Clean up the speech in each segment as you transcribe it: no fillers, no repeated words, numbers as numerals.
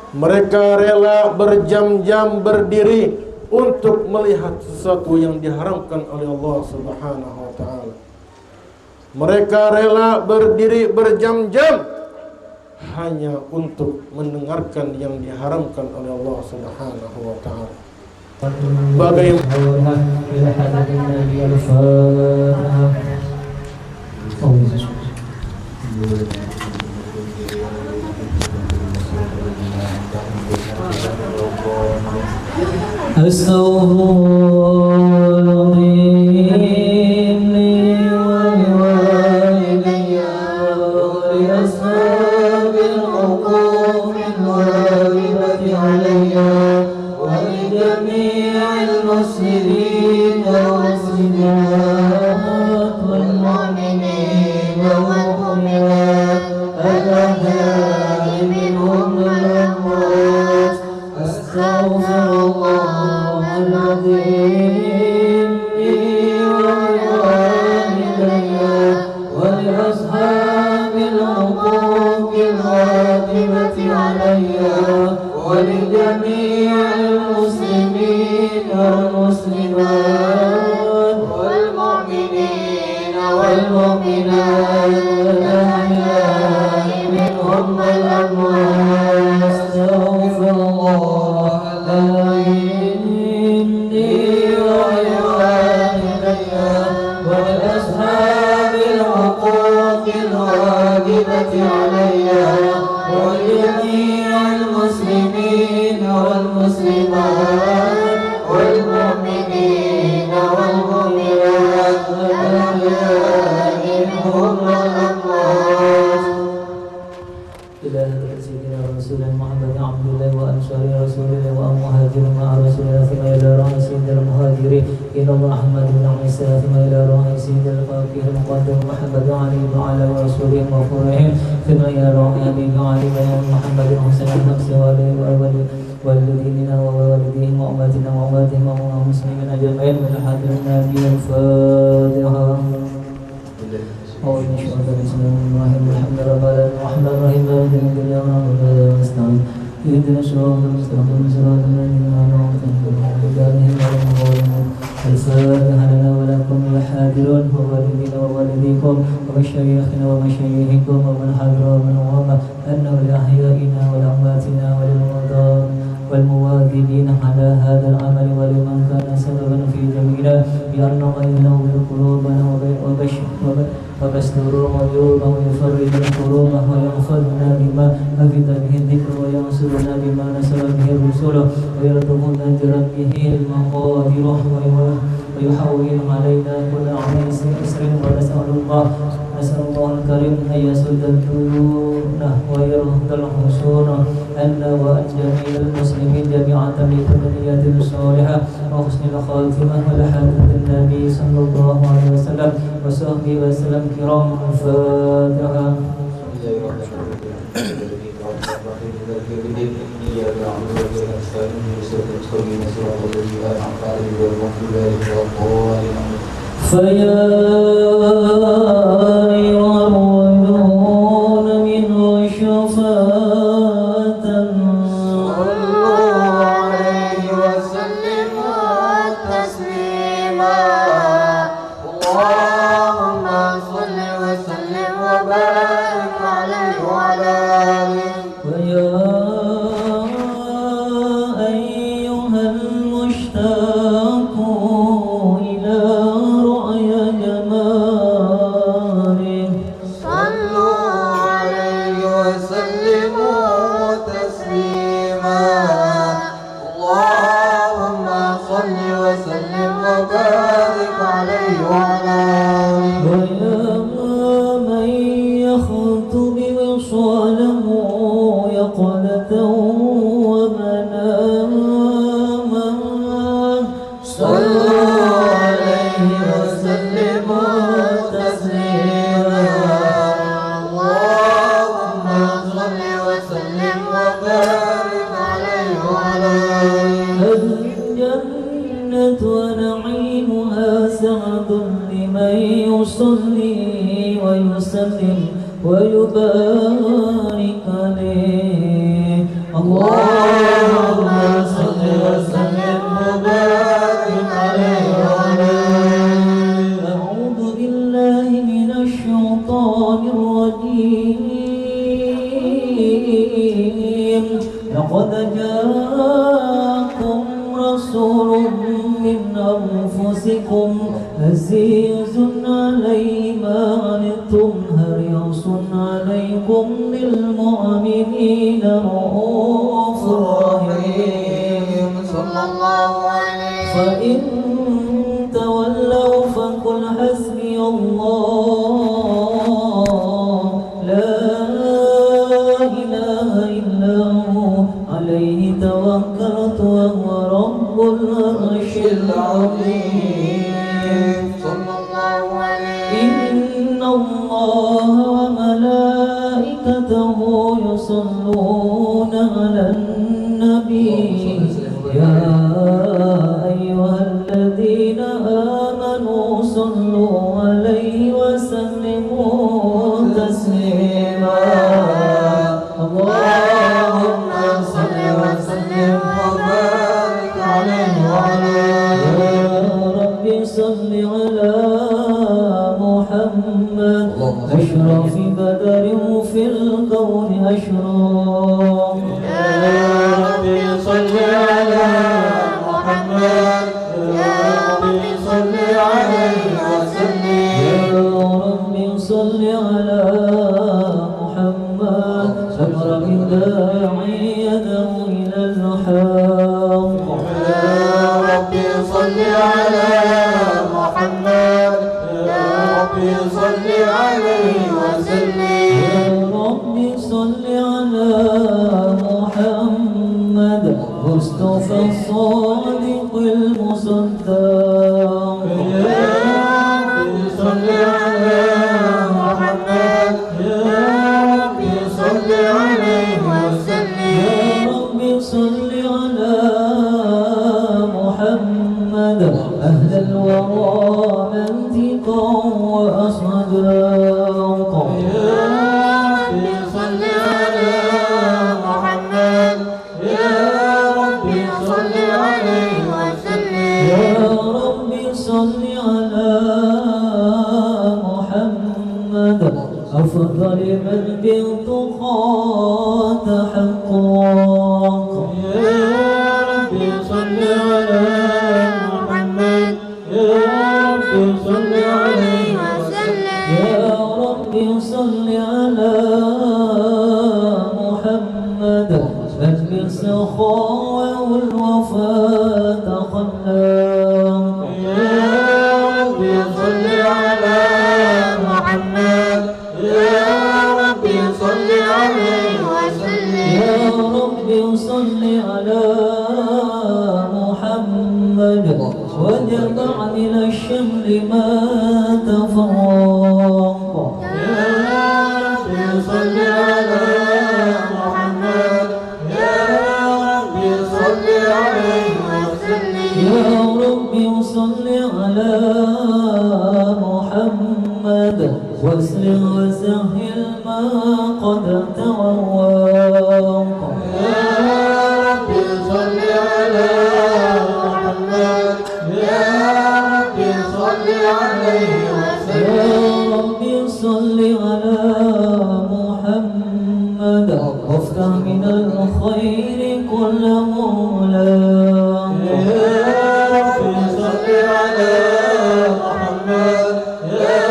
Mereka rela berjam-jam berdiri untuk melihat sesuatu yang diharamkan oleh Allah Subhanahu wa taala. Mereka rela berdiri berjam-jam hanya untuk mendengarkan yang diharamkan oleh Allah Subhanahu wa taala. Bagaimana Astaghfirullahaladzim li wa liwalidayya wa li ashabil uqufil wajibati alayya wa li jami'il muslimin wal muslimat wal mu'minin wal mu'minat al-ahya'i minhum wal amwat. Astaghfirullahaladzim li wa liwalidayya wa li ashabil uqufil wajibati alayya wa li jami'il muslimin wal muslimat wal mu'minin wal mu'minat al-ahya'i minhum wal amwat. Astaghfirullahaladzim li wa liwalidayya wa li ashabil uqufil wajibati alayya wa li jami'il muslimin wal muslimat wal mu'minin wal mu'minat al-ahya'i minhum wal amwat. Ila sayyidina Rasulullah Muhammad Abdullah wa ansari Rasulullah wa muhajirin ma'a Rasulullah thumma ila ra'i sayyidil muhajirin ila Muhammad bin Isa thumma ila ra'i sayyidil faqih al-muqaddam Muhammad Ali wa ala rasulih wa furihim thumma ila ra'i Abi Ali wa Muhammad Husain al-Nafsi wa alihi wa walidina wa walidihim wa ummatina wa ummatihim wa muslimin ajma'in min hadrin nabi al-Fatiha. أعوذ بالله من الشيطان الرجيم الحمد لله الرحمن الرحيم مالك يوم الدين إياك نستعين اهدنا الصراط المستقيم صراط الذين أنعمت عليهم غير المغضوب عليهم الفاتحة لنا ولكم يا حاضرون ووالدينا ووالديكم ومشايخنا ومشايخكم ومن حضر ومن غاب أنه لأحيائنا ولأمواتنا وللمرضى والمواظبين على هذا العمل ولمن كان سببا في جميعنا بأن ينور قلوبنا وبستر العيوب ويفرج الكروب ويغفر لنا بما حفظ به الذكر وينصرنا بما نصر به الرسل ويرزق أجرا به المقادير ويحول علينا كل عسر ونسأل الله الكريم أن يسد الديون ويرد الحصون أن وأن جميع المسلمين جميعا بكل نية صالحة وحسن الخاتمة ولحافظ النبي صلى الله عليه وسلم وصحبه وسلم كرام. الفاتحة. فيا أيها الرجون منه شفاعة صلوا عليه وسلموا تسليما اللهم صل وسلم وبارك عليه وعلى آله. ويا أيها المشتاق إلى رؤيا جماله صلوا عليه وسلموا تسليما اللهم صل وسلم وبارك عليه وعلى آله. ويا من يخطب وصاله يقظة ومناما صلوا عليه وسلموا تسليما اللهم صل وسلم وبارك عليه وعلى آله. الجنة ونعيمها سعد لمن يصلي ويسلم ويبارك عليه. اللهم صل وسلم وبارك عليه وعلى آله. أعوذ بالله من الشيطان الرجيم. لقد جاءكم رسول من أنفسكم عزيز عليه ما عنتم حريص عليكم بالمؤمنين رؤوف رحيم. صلى الله عليه. فإن تولوا فقل حسبي الله لا إله إلا هو عليه توكلت وهو رب العرش العظيم. صلى الله عليه. إن الله وملائكته يصلون على النبي يا أيها الذين آمنوا صلوا عليه وسلموا تسليما. اللهم صل وسلم وبارك عليه وعلى آله. يا رب صل على محمد أشرف بدر في الكون أشرف. يا رب صل على محمد يا رب صل عليه وسلم. يا رب صل على محمد سمر من داعي يده إلى الحق. يا رب صل على محمد يا رب صل عليه وسلم. يا رب صل على محمد مصطفى الصادق المصدق. يا رب صل على محمد يا رب صل عليه وسلم. يا رب صل على محمد أهل الورى منطقا وأصداقا. يا رب صل على محمد يا رب صل عليه وسلم. يا رب صل على محمد أفضل من بالتقى تحقق. يا رب صل على محمد يا رب صل عليه وسلم. يا رب صل على محمد من بالسخاء والوفاء تخلق. يا رب صل على محمد يا رب صل عليه وسلم. يا رب صل على محمد وجمع من الشمل ما تفرق. يا رب صل على محمد يا رب صل عليه وسلم. يا رب صل على محمد واسلم وسهل ما قد توق. يا رب صل على محمد يا رب صل عليه وسلم. يا رب صل على محمد وافتح من الخير كل مولانا. يا رب صل على محمد يا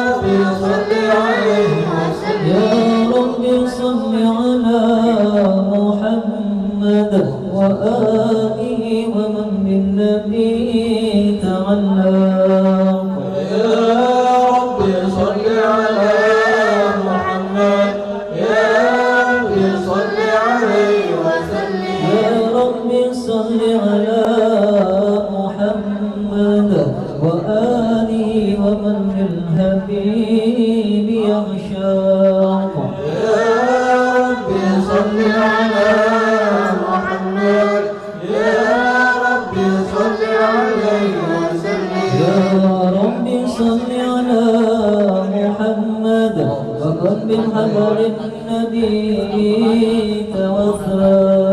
رب صل عليه وسلم. يا رب صل على محمد وآله ومن بالنبي تعلق. يا رب صل على محمد يا رب صل عليه وسلم. يا رب صل على محمد وآله ومن بالحبيب يغشاق. يا رب صل على محمد يا رب صل عليه وسلم. يا رب صل على محمد وكن بالحضر النبي توفى.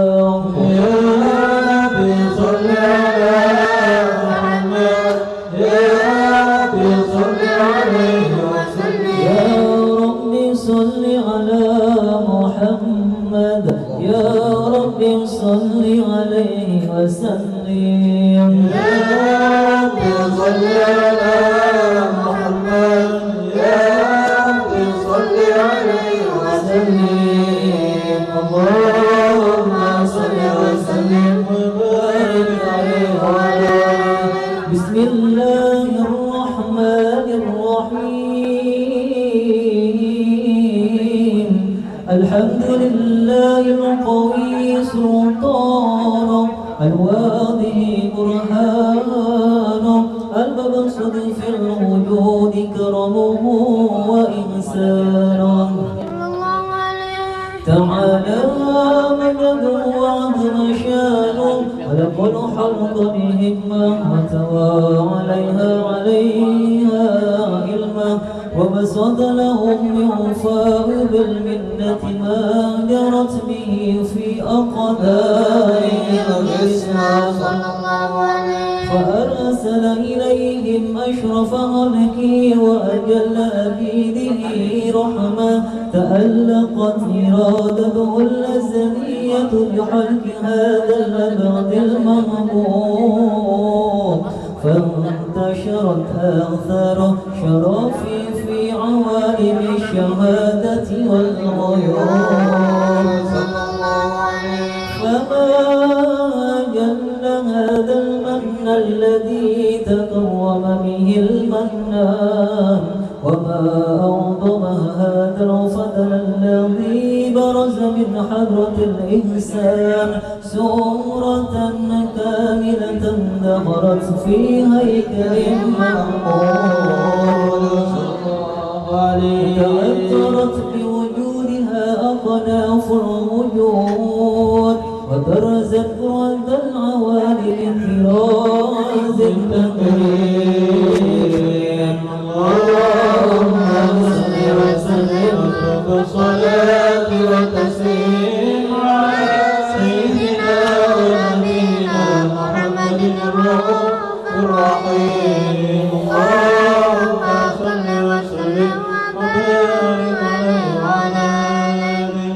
محمد يا رب صل عليه وسلم يا رب صل على محمد يا رب صل عليه وسلم اللهم صل وسلم وبارك عليه وعلى بسم الله الرحمن الرحيم الحمد لله القوي سلطانه الواضح برهانه المبسوط في الوجود كرمه وإحسانه تعالى مجد وعظم شانه خلق الخلق بهمة وتوى عليها علما وبسط لهم من فائض المنة ما جرت به في أقدارهم الحسنى فأرسل إليهم أشرف خلقه وأجل أبيده رحمة تألقت إرادته الأزلية بحلق هذا الأبد المهموم فانتشرت آثار شرفي في عوالم الشهادة والغيوم فما جل هذا المن الذي تكرم به المنان وما أعظم هذا الفضل الذي برز من حضرة الإنسان سورة كاملة ظهرت في هيكل محمود تأثرت بوجودها أقناف الوجود وبرزت رد العوالم طراز التكريم اللهم صل وسلم بالصلاة والتسليم على سيدنا ونبينا محمد الرؤوف الرحيم اللهم صل وسلم وبارك عليه وعلى آله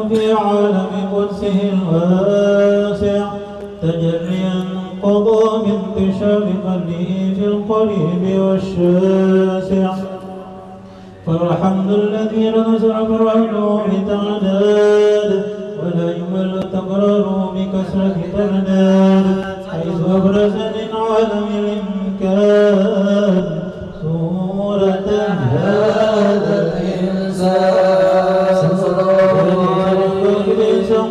في عالم قدسه الواسع تجليا قضى بانتشار قلبه في القريب والشاسع. فالحمد الذي نزع بالعلوم تعداد ولا يمل تكراره بكثرة ترداد حيث أبرز من عالم الإمكان صورة هذا الإنسان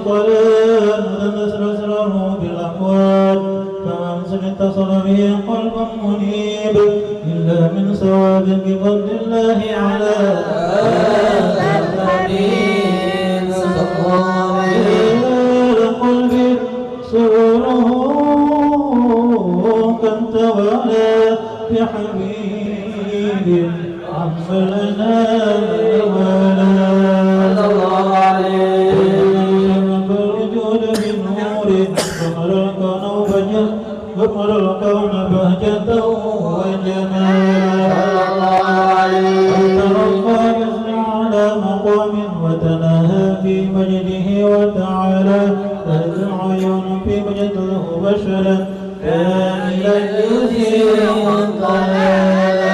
قلال ونسر أسراره بالأقوال فمن اتصل به قلب منيب إلا من ثواب بفضل الله على الحبيب صلى الله عليه قلب سروره كالتوالى بحبيب عم الأنام صلى الله عليه بالوجود بالنور غمر الكون بهجته وجمالا ترقى يسرع على مقام وتناهى في مجده وتعالى تهز العيون في مجده بشرا كاملا يثير الضلالا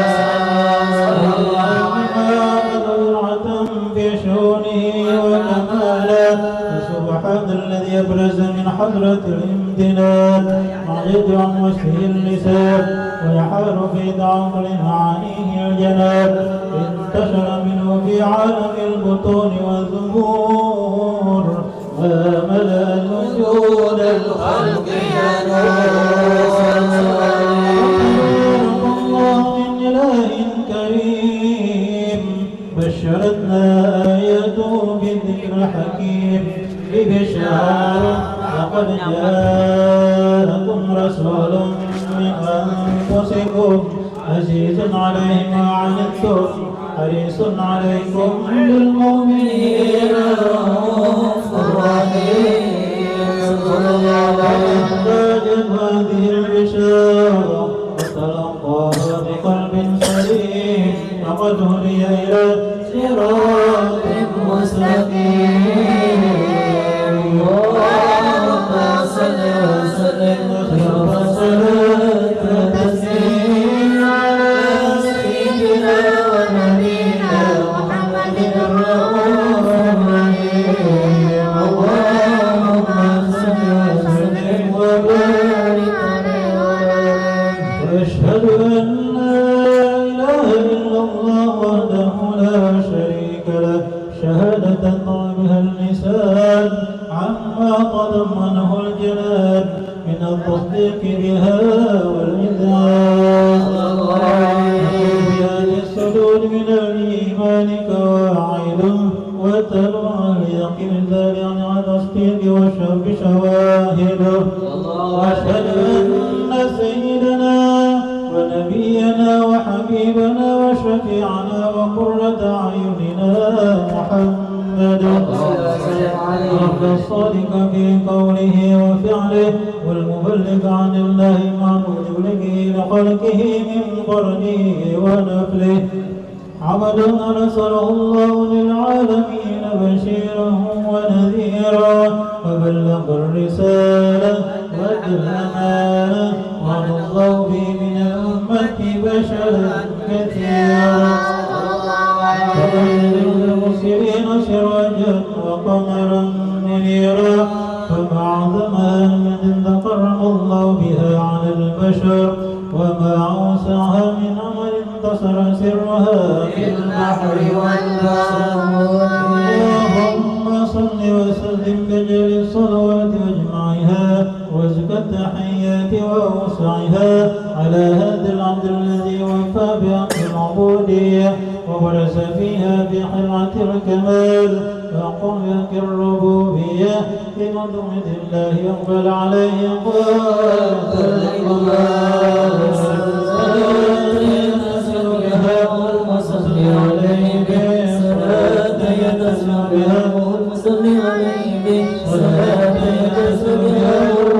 في شؤونه وكمالا فسبحان الذي أبرز من حضرة الامتنان معجد عن وجهه اللسان ويحار في تعقل معانيه الجنان انتشر منه في عالم البطون والظهور وملأ الوجود الخلق الله من إله كريم بشرتنا آياته بالذكر الحكيم ببشارة لقد جاءكم رسول من أنفسكم عزيز عليه ما عنتم حريص عليكم بالمؤمنين رؤوف رحيم صلى الله عليه وسلم هذه البشارة وتلقاها بقلب سليم لقد هدي إلى صراط مستقيم. اللهم صل وسلم وتسليم على سيدنا ونبينا محمد الرؤوف الرحيم. اللهم صل وسلم وبارك عليه واشهد ان لا اله الا الله وحده لا شريك له شهادة بها اللسان عما تضمنه الجنان من التصديق بها والميزان بهذه السدود من الإيمان كواعد وتلوى اليقين الذي عن التصديق والشرب شواهده. وأشهد أن سيدنا ونبينا وحبيبنا وشفيعنا وقرة أعيننا محمد عبد الصادق في قوله وفعله والمبلغ عن الله المعبود به لخلقه من فرده ونفله عبد أرسله الله للعالمين بشيرا ونذيرا وبلغ الرسالة وأدى الأمانة وعلى الله به من الأمة بشرا كثيرا فبلغ المسلمين سراجا وقمرا منيرا فما أعظمها من تقرب الله بها على البشر وما أوسعها من عمل انتصر سرها في البحر والبحر. اللهم صل وسلم بجل الصلوات واجمعها وازكى التحيات واوسعها على هذا العبد الذي وفى بحق العبوديه وبرز فيها بحلعه الكمال وقم بحق الربوبيه بمضمد الله يقبل عليه قوات الإيمان وصل عليه بصلاة يتسمع بها وصل عليه بصلاة يتسمع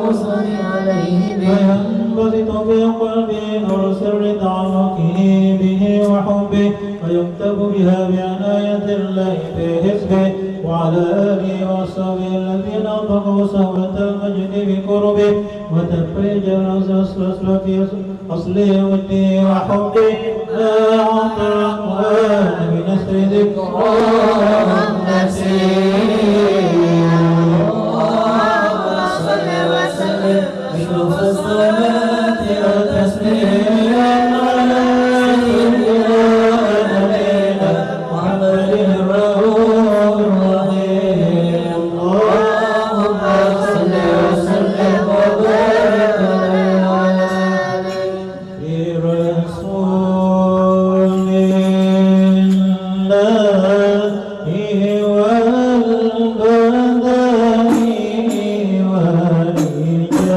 وصل عليه وينبسط في قلبه نور سر تعلقه به وحبه ويكتب بها بعناية الله في حزبه وعلى آله وصحبه الذين أطلقوا صحبة المجد بقربه وتفريج الأصل في أصله وده وحبه لا عطر القرآن بنسر ذكرى بشوف الصلاة والتسليم على سيدنا محمد الرؤوف الرحيم اللهم صل وسلم وبارك عليه في رسول الله والبدن والرجال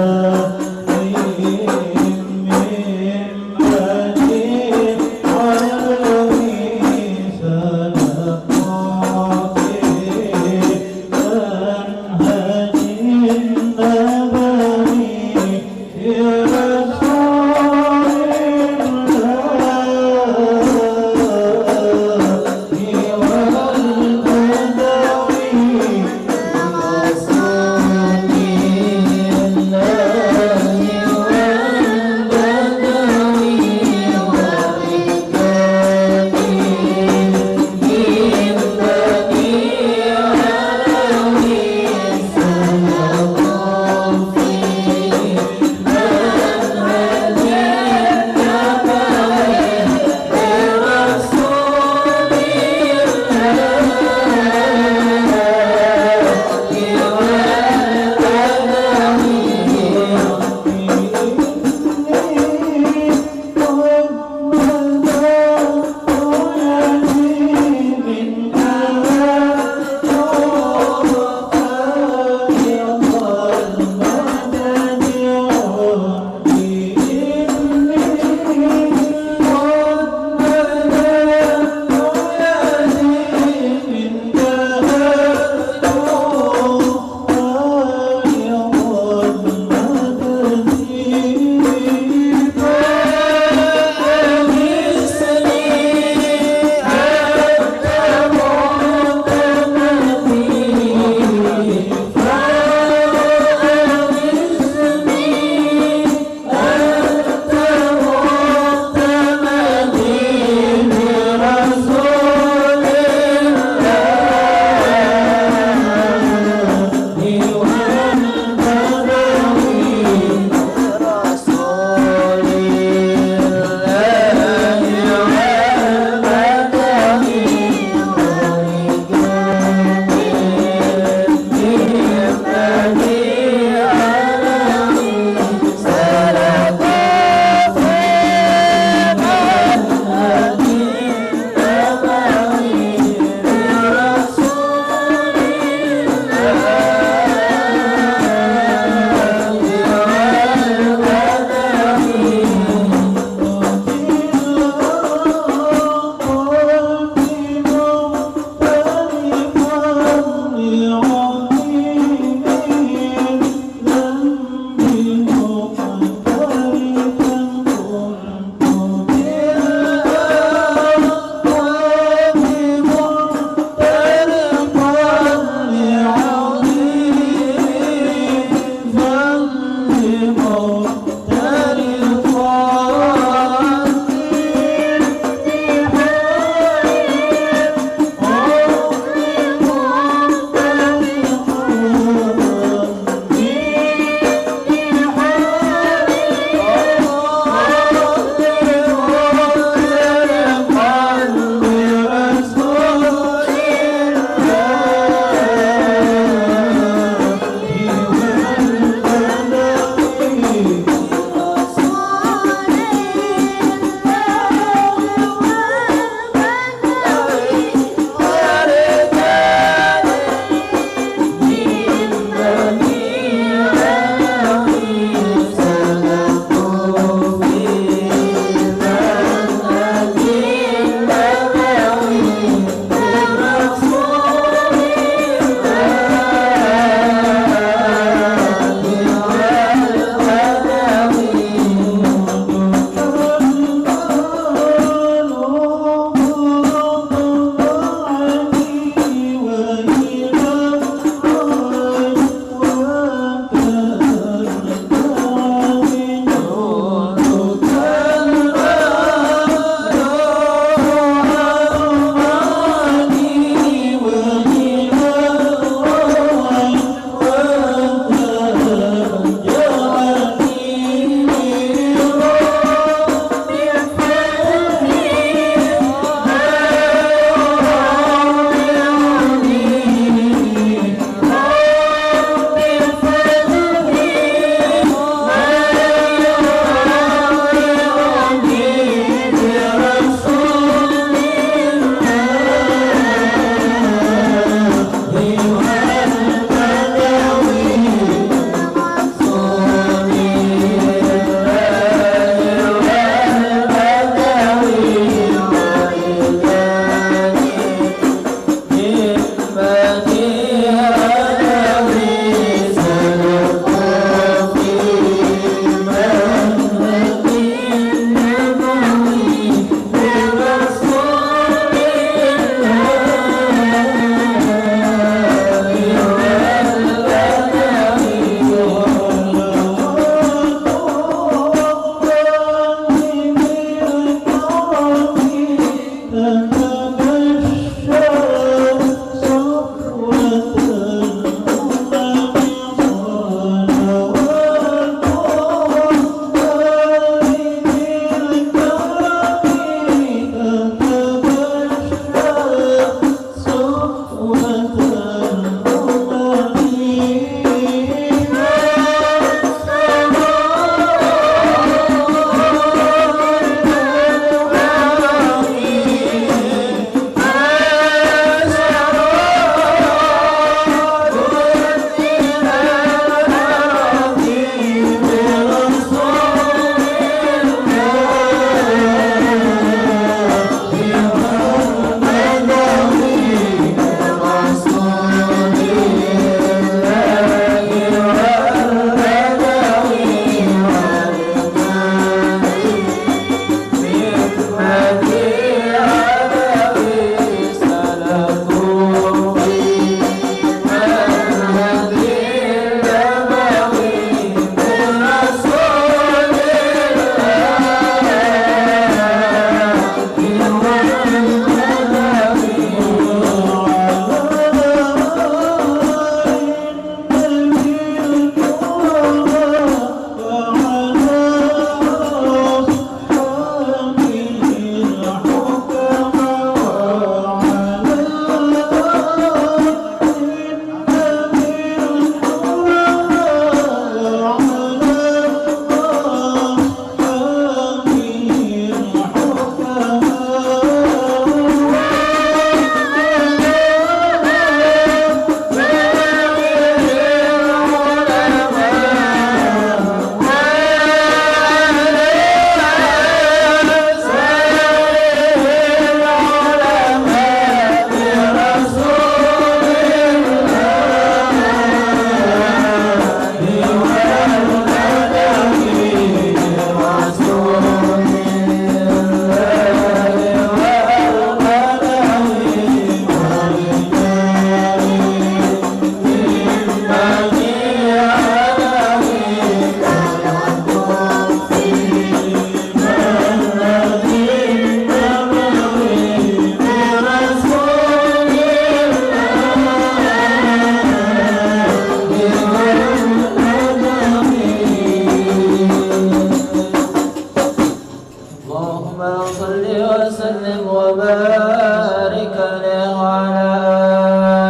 صل وسلم وبارك عليه وعلى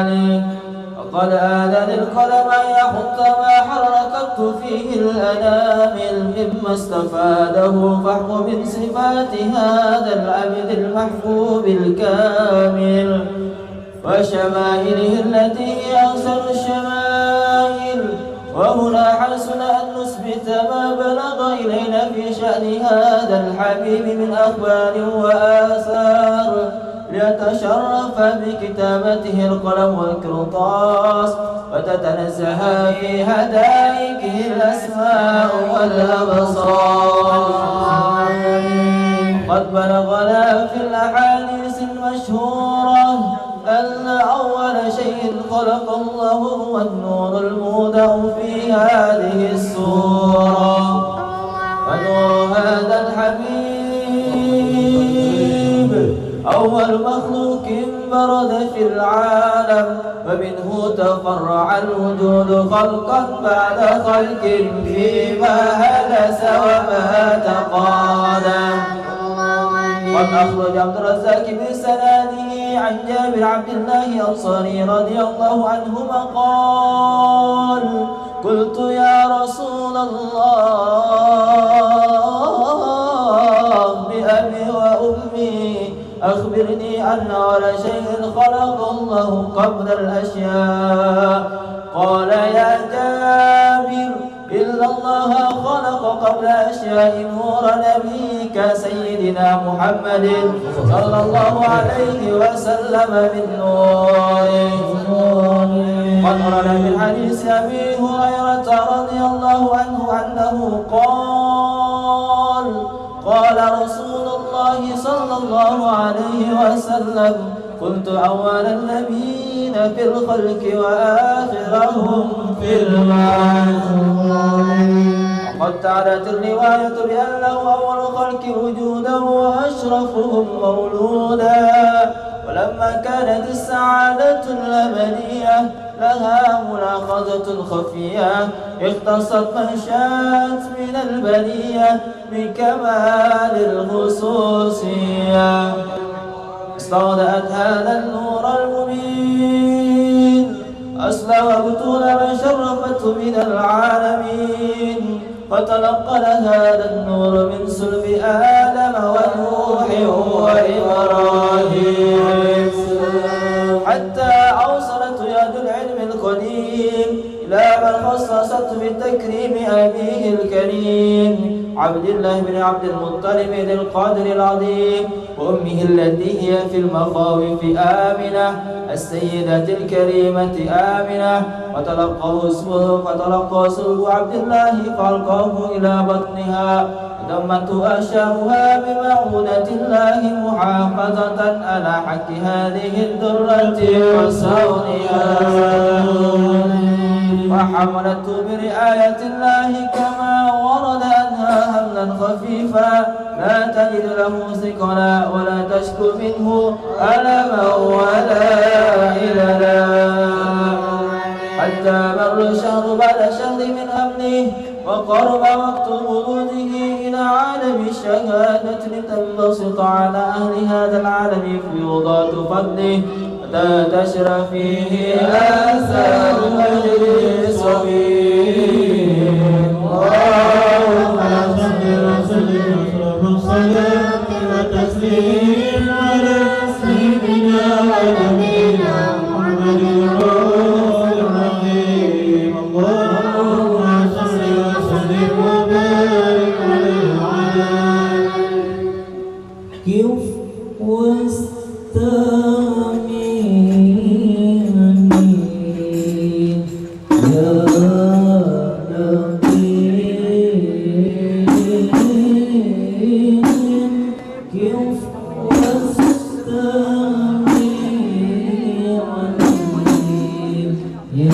آله. وقد آذن القلم أن يحط ما حركت فيه الأنامل مما استفاده فحم من صفات هذا العبد المحبوب الكامل وشمائله التي هي أحسن الشمائل. وهنا حسن أن نثبت ما بلغ إلينا في شأن هذا الحبيب من أخبار وآثار ليتشرف بكتابته القلم والقرطاس وتتنزه في هدائقه الأسماء والأبصار. قد بلغنا في الأحاديث المشهورة أن أول شيء خلق الله هو النور المودع في هذه السورة. ونور هذا الحبيب أول مخلوق برد في العالم ومنه تفرع الوجود خلقا بعد خلق فيما حدث وما تقادم. قد أخرج عبد الرزاق بسناده عن جابر عبد الله الأنصاري رضي الله عنهما قال: قلت يا رسول الله بأبي وأمي أخبرني أن أول شيء خلق الله قبل الأشياء. قال: يا جابر إلا الله خلق قبل أشياء نور نبيك سيدنا محمد صلى الله عليه وسلم من نوره. قد ورد من حديث أبي هريرة رضي الله عنه أنه قال: قال رسول الله صلى الله عليه وسلم: كنت أول النبيين في الخلق وآخرهم في البعث. وقد تعدت الرواية بأنه أول الخلق وجودا وأشرفهم مولودا. ولما كانت السعادة الأبدية لها ملاحظة خفية اختصت من شاءت من البرية بكمال الخصوصية. استودعت هذا النور المبين أصل وبطول من شرفته من العالمين. فتلقى هذا النور من صلب آدم ونوح وإبراهيم حتى أوصلت يد العلم القديم إلى من خصصت بتكريم أبيه الكريم عبد الله بن عبد المطلب ذي القدر العظيم وأمه التي هي في المخاوف آمنة السيدة الكريمة آمنة. فتلقى اسمه عبد الله فألقاه إلى بطنها ضمته أشارها بمعونة الله محافظة على حق هذه الدرة وصونها. وحملته برعاية الله كما ورد أنها حملا خفيفا لا تجد له ثقلا ولا تشكو منه ألما ولا إللا. حتى مر شهر بعد شهر من حمله وقرب وقت وجوده إلى عالم الشهادة لتنبسط على أهل هذا العالم فيوضات فضله وتنتشر فيه آثار مجد الصبيب. اللهم صل وسلم وتسليم على سيدنا ونبينا محمد الرسول الرحيم. اللهم صل وسلم وبارك عليه وعلى كيف واستمعني يا كيف واستمعني يا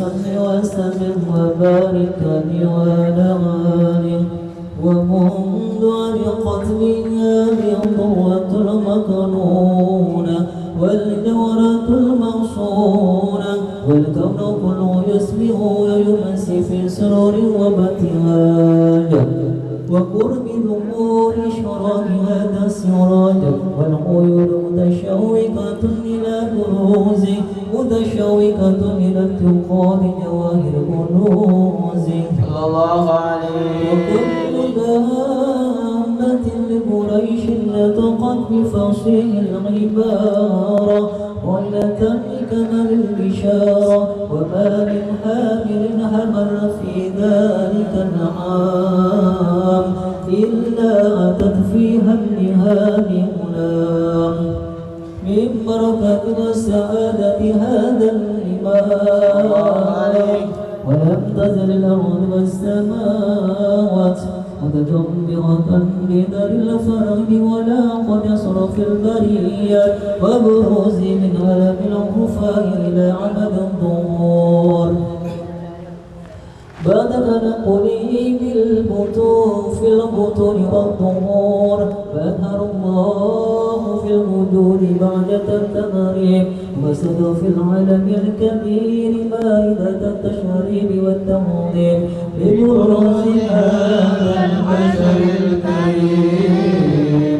صل وسلم وبارك عليه وعلى آله ومنذ علقت بها الضوة المكنونة والدورة المغصونة والكون كله يسبح ويمسي في سرور وابتهاج وقرب ظهور شراب هذا السراج والعيون متشوقة إلى بروزه متشوقة إلى انتقال جواهر كنوزه صلى الله عليه. وكل دابة لقريش نطقت بفصيح العبارة ولة بكمل البشارة وما من حامل حمل في ذلك العام إلا أتت فيها النهام غلام من بركة وسعادة هذا الإمام ولم تزل الأرض والسماوات متجمعة بدر الفرد ولا قد يصر في البريات وبروز من علم الخفاء إلى عمد الظهور بعد تنقله بالبطون في البطون والظهور فأظهر الله في الوجود بعد التمريم وسد في العالم الكبير مائدة التشريب والتنظيم ببرز هذا البشر الكريم.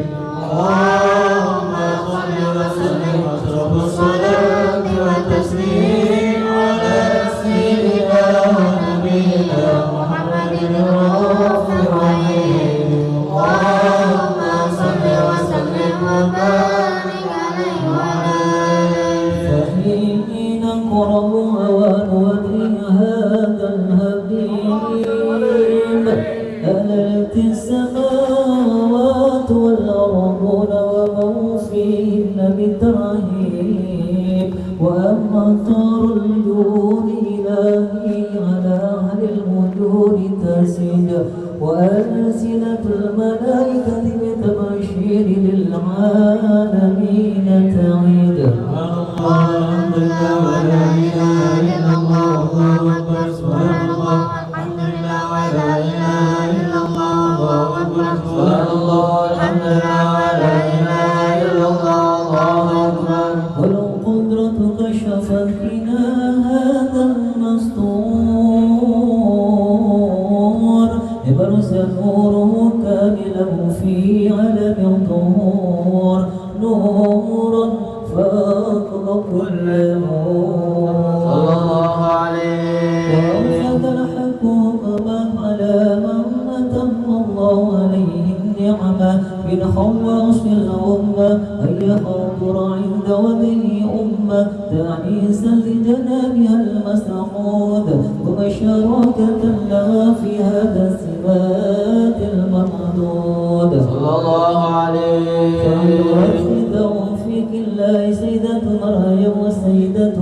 اللهم صل وسلم واشرف الصلاة والتسليم على سيدنا ونبينا محمد الرؤوف الرحيم. اللهم صل وسلم وبارك عليه وعلى آله. فحين قرب هوان ودري هذا الهبيب أهلت السماوات والأرضون ومن فيهن بالترهيب وأمطار الجود إلهي على أهل الوجود تسيد وألسنة الملائكة بتبشير للعالمين تعيد. الحمد لله ولا إله إلا الله الله أكبر سبحان الله الحمد لله ولا إله إلا الله الله أكبر سبحان الله الحمد لله ولا إله إلا الله الله أكبر. ولو قدرة كشفت بنا هذا المستور لبرز نوره كاملا في علم الظهور نورا فاق كل نور صلى الله عليه. وأوفد الحقوق من على من أتم الله عليه النعمة من خواص الأمة أن يحضر عند وجه أمة تعيسا لجنابها المسعود وبشراكة لها في هذا السبات الممدود صلى الله عليه. فليوفد توفيق الله سيدة مريم وسيدة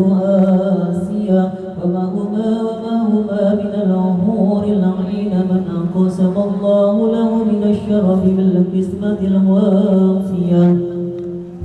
آسيا وما هما من الأمور العين من أقسم الله له من الشرف بالقسمة الوافية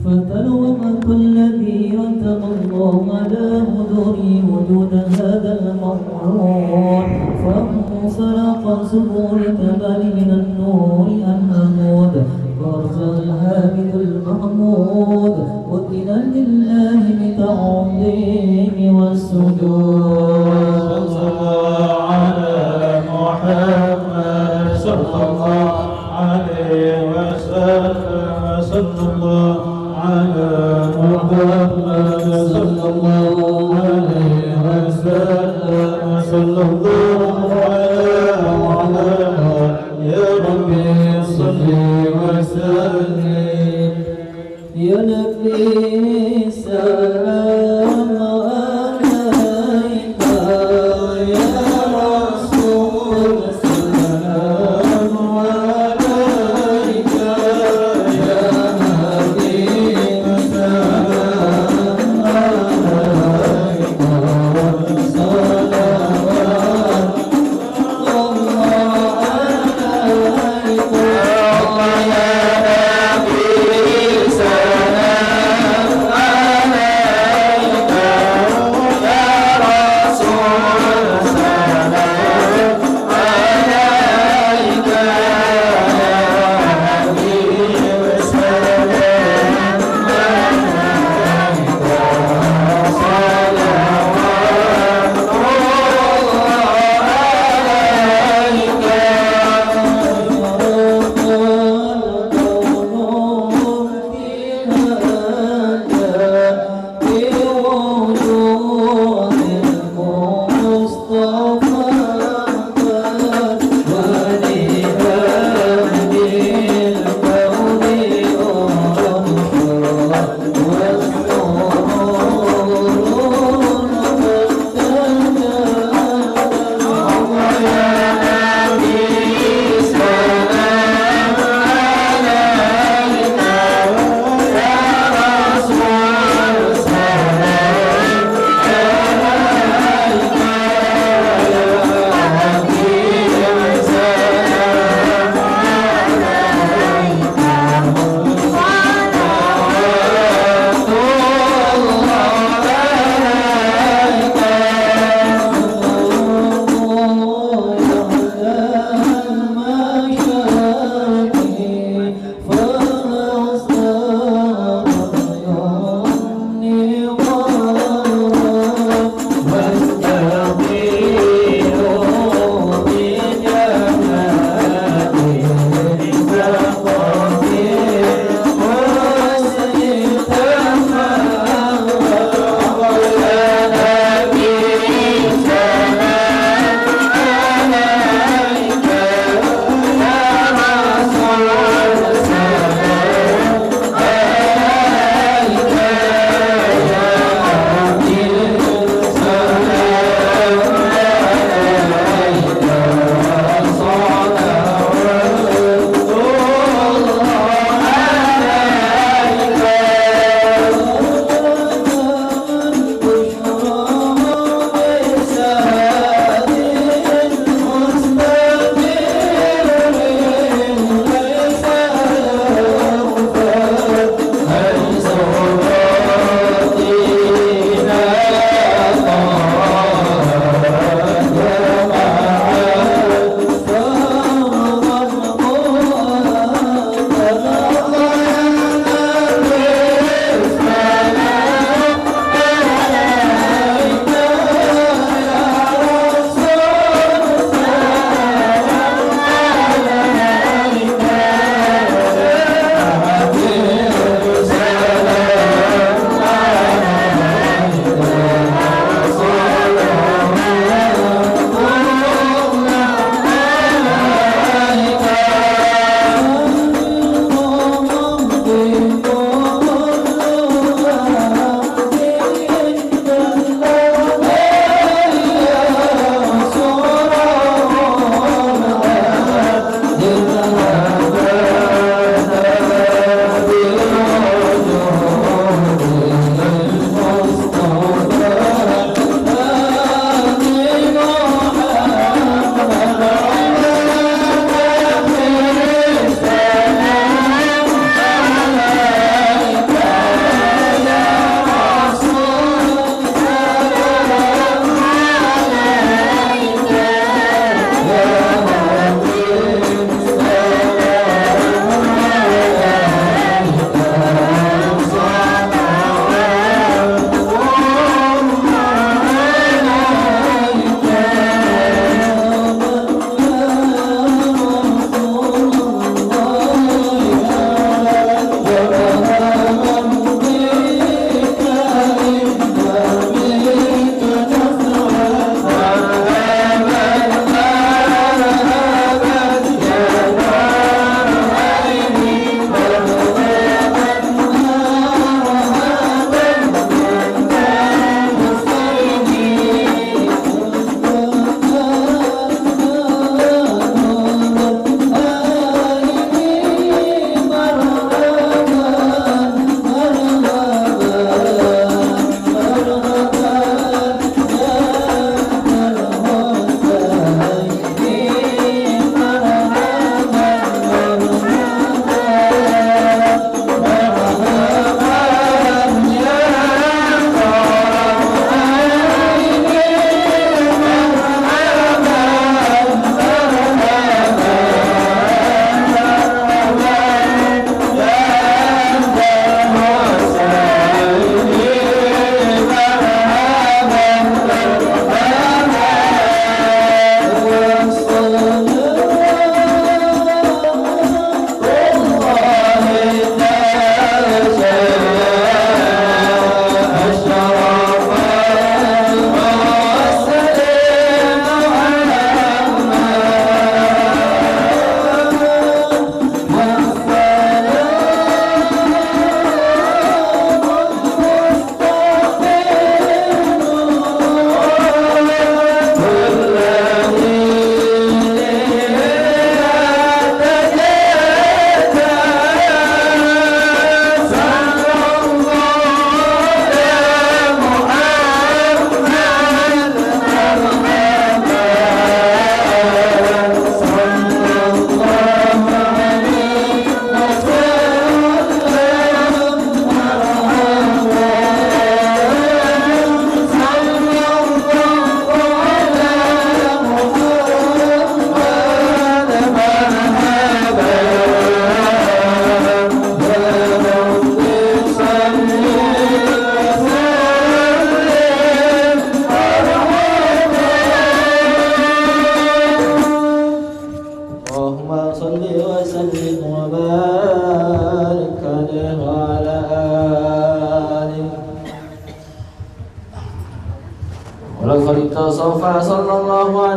فتلوم كل ذي رتب الله على هدوره وجود هذا المغرور فانسلق سبول كمال من النور المهمود وارجى الهابط المحمود وكلا لله بتعظيم والسجود. صلى الله على محمد صلى الله عليه وسلم صلى الله على محمد صلى الله عليه وسلم صلى الله على محمد يا ربي صل وسلم. يا نبي سلام عليك يا رسول سلام عليك يا حبيب سلام عليك صلوات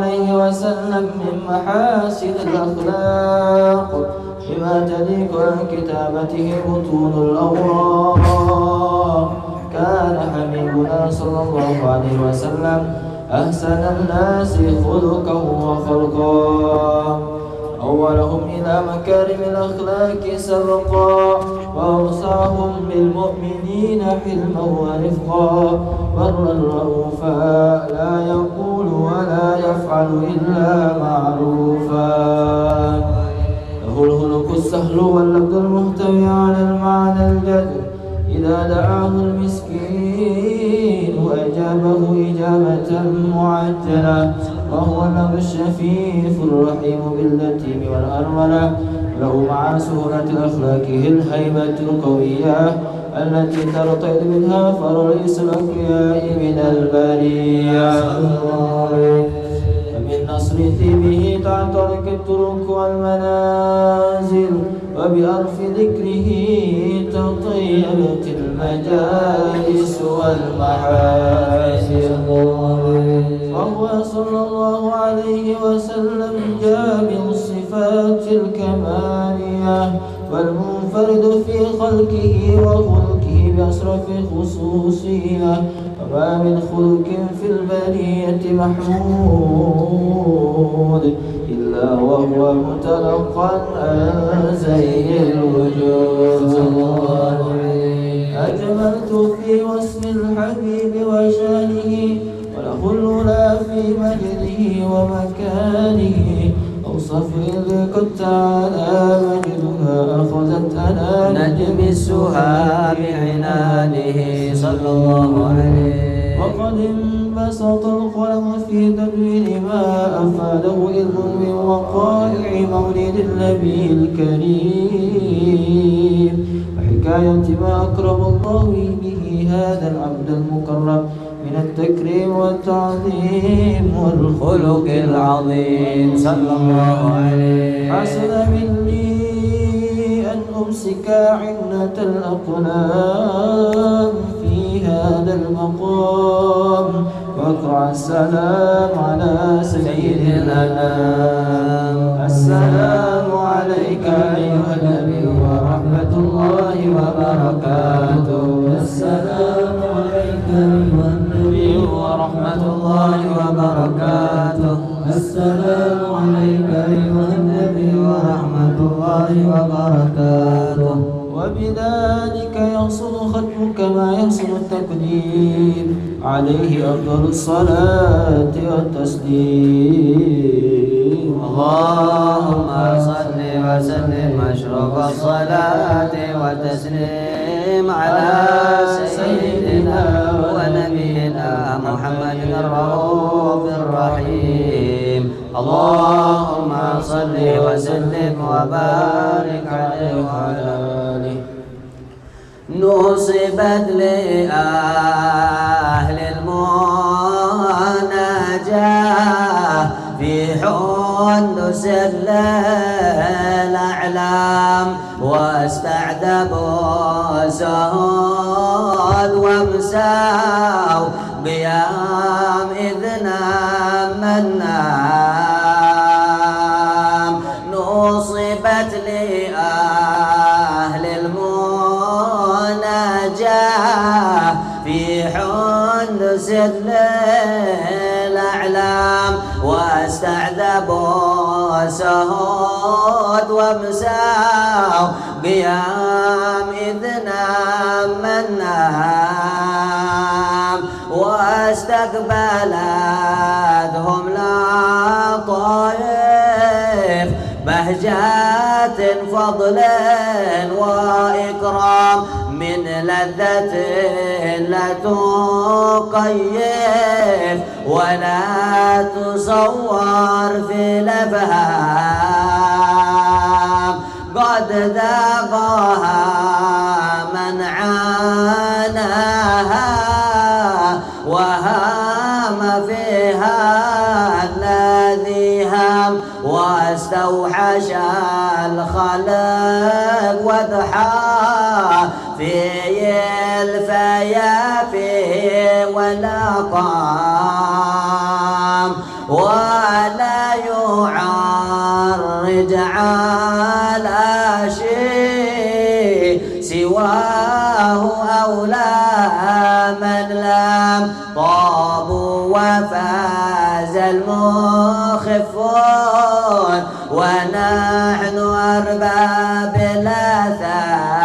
عليه وسلم من محاسن الأخلاق بما تليق عن كتابته بطون الأوراق. كان حبيبنا صلى الله عليه وسلم أحسن الناس خلقا وخلقا، أولهم إلى مكارم الأخلاق سبقا، وأوسعهم بالمؤمنين حلما ورفقا، برا رؤوفا لا يقول ولا يفعل إلا معروفا. له الخلق السهل واللفظ المحتوي على المعنى الجد، إذا دعاه المسكين وأجابه إجابة معجلة، وهو له الشفيف الرحيم باليتيم والأرملة. له مع سهولة أخلاقه الهيبة القوية التي ترتعد منها فرئيس الأقوياء من البرية. فمن نصر طيبه تعترك الطرق والمنازل، وبأرف ذكره تطيبت المجالس والمحاسن. وهو صلى الله عليه وسلم جامع الصفات الكمالية، والمنفرد في خلقه وخلقه بأشرف خصوصية، وما من خلق في البرية محمود إلا وهو متلقى عن زين الوجود. أجملت في وصف الحبيب وشانه، وله الأولى في مجده ومكانه، أوصف إذ قد تعالى مجدها أخذت أنا نجم السها بعنانه صلى الله عليه. وقد انبسط القلم في تدوين ما أفاده علم من وقائع مولد النبي الكريم، وحكاية ما أكرم الله به هذا العبد المكرم من التكريم والتعظيم والخلق العظيم صلى الله عليه. حسن مني أن أمسك عنة الأقلام في هذا المقام، واقرأ السلام على سيد الأنام. السلام عليك أيها النبي ورحمة الله وبركاته. السلام عليك أيها النبي ورحمة الله وبركاته. السلام عليك أيها النبي ورحمة الله وبركاته. وبذلك يحصل ختم كما يحصل التقديم، عليه أفضل الصلاة والتسليم. اللهم صل وسلم أشرف الصلاة والتسليم على سيدنا ونبينا محمد الرؤوف الرحيم. اللهم صل وسلم وبارك عليه وعلى آله. نصبت لأهل المناجاة في حندس الأعلام، واستعذبوا سهود وامساوا قيام إذ نام النام. نصبت لأهل المناجاة في حندس الأعلام، واستعذبوا سهود وامساوا قيام إذ نام النام. واستقبلتهم لطائف بهجات فضل وإكرام، من لذة لا تقيف ولا تصور في الأفهام. قد ذاقها من عاناها، وهام فيها الذي هام، واستوحش الخلق وضحى في الفيافي والأقام. ولا يعرج على شيء سواه أولى من لم طابوا وفاز المخفون ونحن أرباب الآثام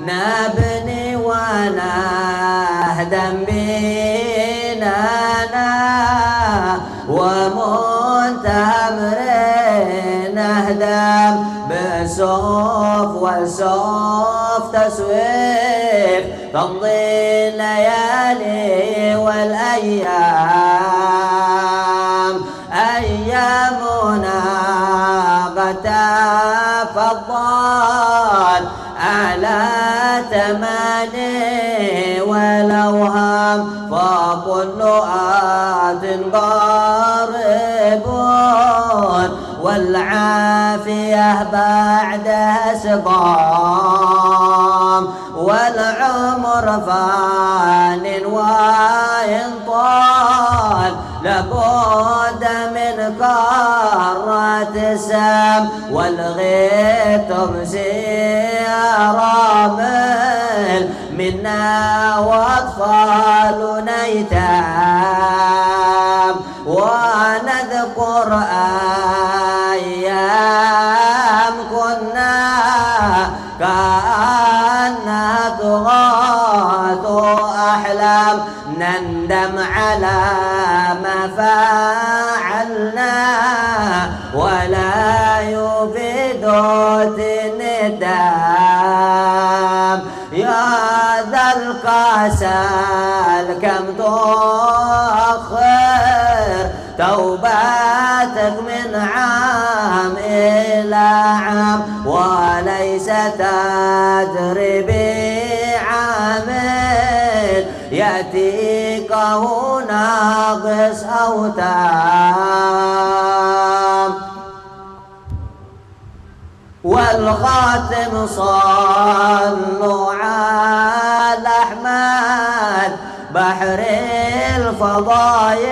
نبني ونهدم بيننا ومنتهى أمرنا نهدم بالسوف والسوف تسويف تمضي الليالي والأيام أيامنا قد تفضل على تماني والأوهام فكل آت قارب والعافية بعدها سقام والعمر فان وإن طال لابد من كرة السام والغيث رامل منا وأطفالنا يتام ونذكر أيام كنا كأنها تغاث أحلام نندم على ما فعلنا ولا يفيد الندم يا ذا الكسل كم تؤخر توباتك من عام إلى عام وليس تدري بعامل يأتيك ناقص أو تام والخاتم صلوا على أحمد بحر الفضايل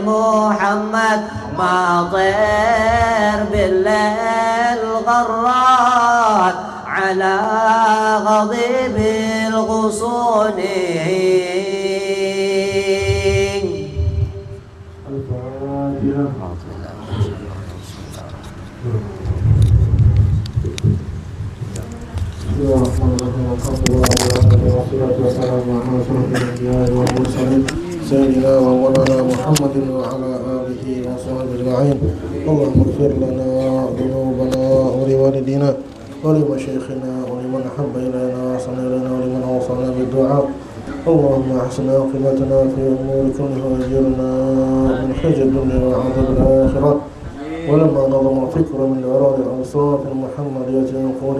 محمد ما طير بالليل غرات على غضيب الغصون سيدنا ومولانا محمد وعلى آله وصحبه أجمعين. اللهم اغفر لنا ذنوبنا ولوالدينا ولمشايخنا ولمن أحب إلينا وصل إلينا ولمن أوصانا بالدعاء. اللهم أحسن عاقبتنا في أمور كلها وأجرنا من خزي الدنيا وعذاب الآخرة. ولما نظم الفكر من أعراض الأوصاف المحمدية يقول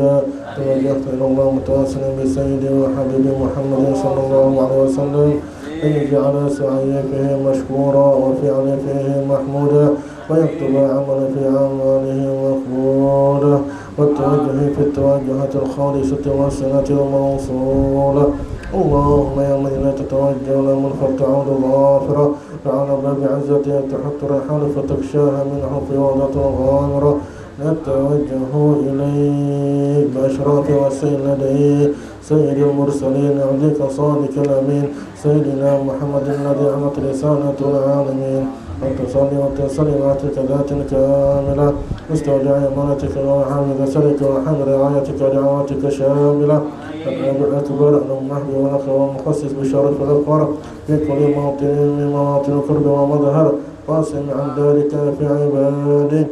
توجهت إلى الله متواصلا بسيدي وحبيبي محمد صلى الله عليه وسلم أن يجعل سعي فيه مشكورا وفعل فيه محمودا ويكتب عمل في أعماله مقبولا والتوجه في التوجهات الخالصة والسنة الموصولة. اللهم يا من لا تتوجه لمن فتعود ظافرة فعلى باب عزتها تحط الرحال فتكشاها منه فيوضة غامرة نتوجه إليه بأشراف وسيل لديه سيد المرسلين عبدك صادق الأمين سيدنا محمد الذي عمت رسالة العالمين وتصلي وتسلم عليك ذات كاملة مستودع أمانتك وحامد سرك وحامد رعايتك ودعواتك شاملة الأب الأكبر المهدي والأخ والمخصص بشرف الأكبر في كل موطن من مواطن القرب ومظهر قاسم عن ذلك في عبادي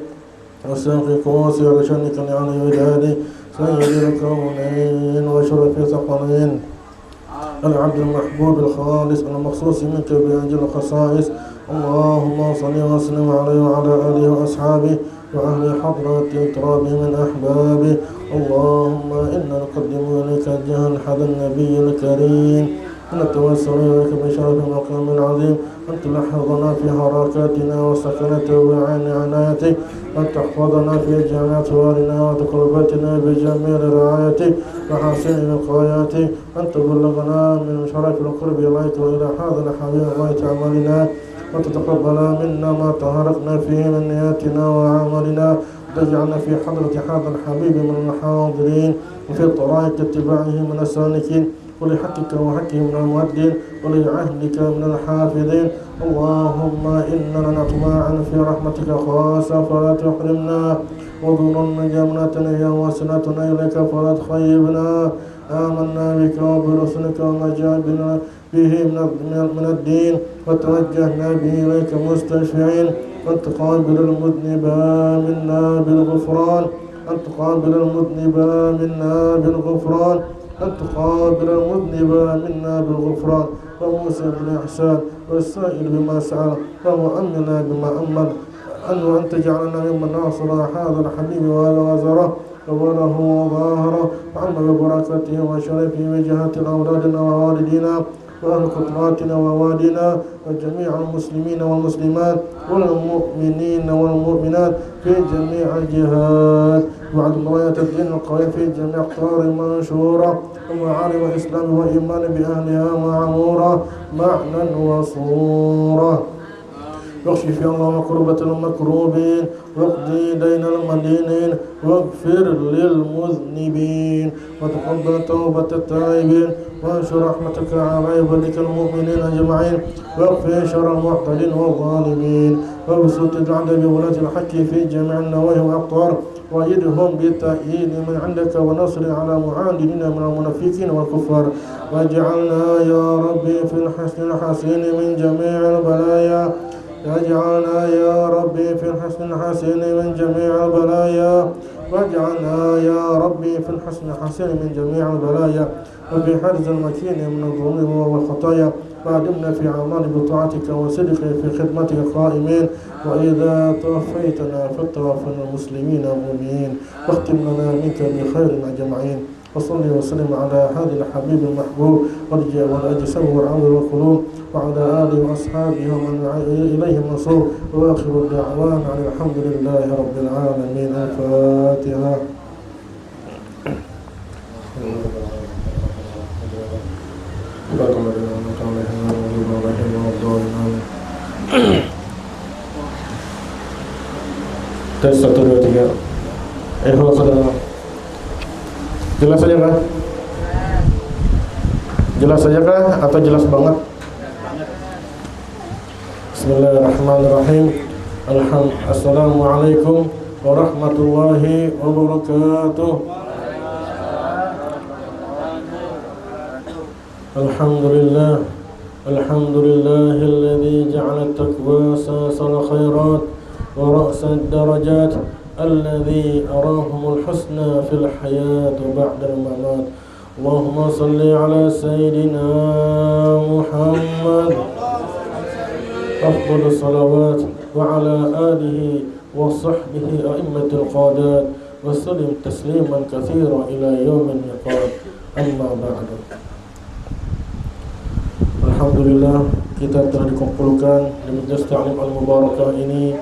وساقك واسع شأنك لعلي ودادي سيد الكونين وشرف ثقلين العبد المحبوب الخالص المخصوص منك بأجل الخصائص. اللهم صل وسلم عليه وعلى آله وأصحابه وأهل حضرة ترابه من أحبابه. اللهم إنا نقدم إليك جهل حد النبي الكريم ونتوسل إليك بشرف المقام العظيم أن تلحظنا في حركاتنا وسكنة وعين عنايتك أن تحفظنا في جميع أطوارنا وتقرباتنا بجميع رعايتك وحسن وقاياتك أن تبلغنا من شرف القرب إليك وإلى هذا الحبيب الله تعملنا وتتقبل منا ما تهرقنا فيه من نياتنا وعملنا، وتجعلنا في حضرة هذا الحبيب من الحاضرين، وفي طرائق اتباعه من السالكين، ولحقك وحقه من المؤدين، ولعهدك من الحافظين. اللهم إننا نطمع في رحمتك خاصة فلا تحرمنا، وظننا جمنتنا هي وسنتنا إليك فلا تخيبنا. آمنا بك وبرسلك وما جاء بنا به من الدين، وتوجهنا به إليك مستشفعين، أن تقابل المذنب منا بالغفران، أن تقابل المذنب منا بالغفران، أن تقابل المذنب منا بالغفران، وموسى بالإحسان، والسائل بما سأل، ومؤمنا بما أمن، أن تجعلنا ممن ناصر هذا الحبيب وهذا وزره وله وظاهره، وعم ببركته وشرفه وجهة أولادنا ووالدينا وأهل خطواتنا ووالدنا وجميع المسلمين والمسلمات والمؤمنين والمؤمنات في جميع الجهات، وعد راية الدين القويم في جميع أقطار منشورة، ومعالم الإسلام وإيمان بأهلها معمورة معنى وصورة. واكشف الله مكروبة المكروبين، واقضي دين المدينين، واغفر للمذنبين، وتقبل توبة التائبين، وانشر رحمتك على عبادك المؤمنين أجمعين، واغفر شر المعتدين والظالمين، وابسط العدل بولاة الحق في جميع النواحي والأقطار، وأيدهم بالتأييد من عندك ونصر على معاندين من المنافقين والكفار، واجعلنا يا ربي في الحسن الحسين من جميع البلايا، واجعلنا يا ربي في الحسن الحسين من جميع البلايا، واجعلنا يا ربي في الحسن الحسين من جميع البلايا، وفي حرز المكين من الظلم والخطايا، وأدمنا في أعمال بطاعتك وصدق في خدمتك قائمين، وإذا توفيتنا فتوفنا المسلمين المؤمنين، واختم لنا منك بخير أجمعين. وصلي وسلم على هذا الحبيب المحبوب والأجسام والعمر والقلوب، وعلى آله وأصحابه ومن إليه المنصور، وآخر الدعوان عن الحمد لله رب العالمين. الفاتحة. Tes 1, 2, 3. Saudara. Jelas saja kah? Jelas saja kah atau jelas banget? Bismillahirrahmanirrahim. Assalamualaikum warahmatullahi wabarakatuh. Alhamdulillah. Alhamdulillahilladzi ja'ala at-taqwa asasal khairat wa ra'sad darajat, الذي أراهم الحسنى في الحياة بعد الممات. اللهم صل على سيدنا محمد أفضل الصلوات، وعلى آله وصحبه أئمة القادات، وسلم تسليما كثيرا إلى يوم الميقات. أما بعد. Alhamdulillah, kita telah dikumpulkan di Majelis Ta'lim Al-Mubarakah ini,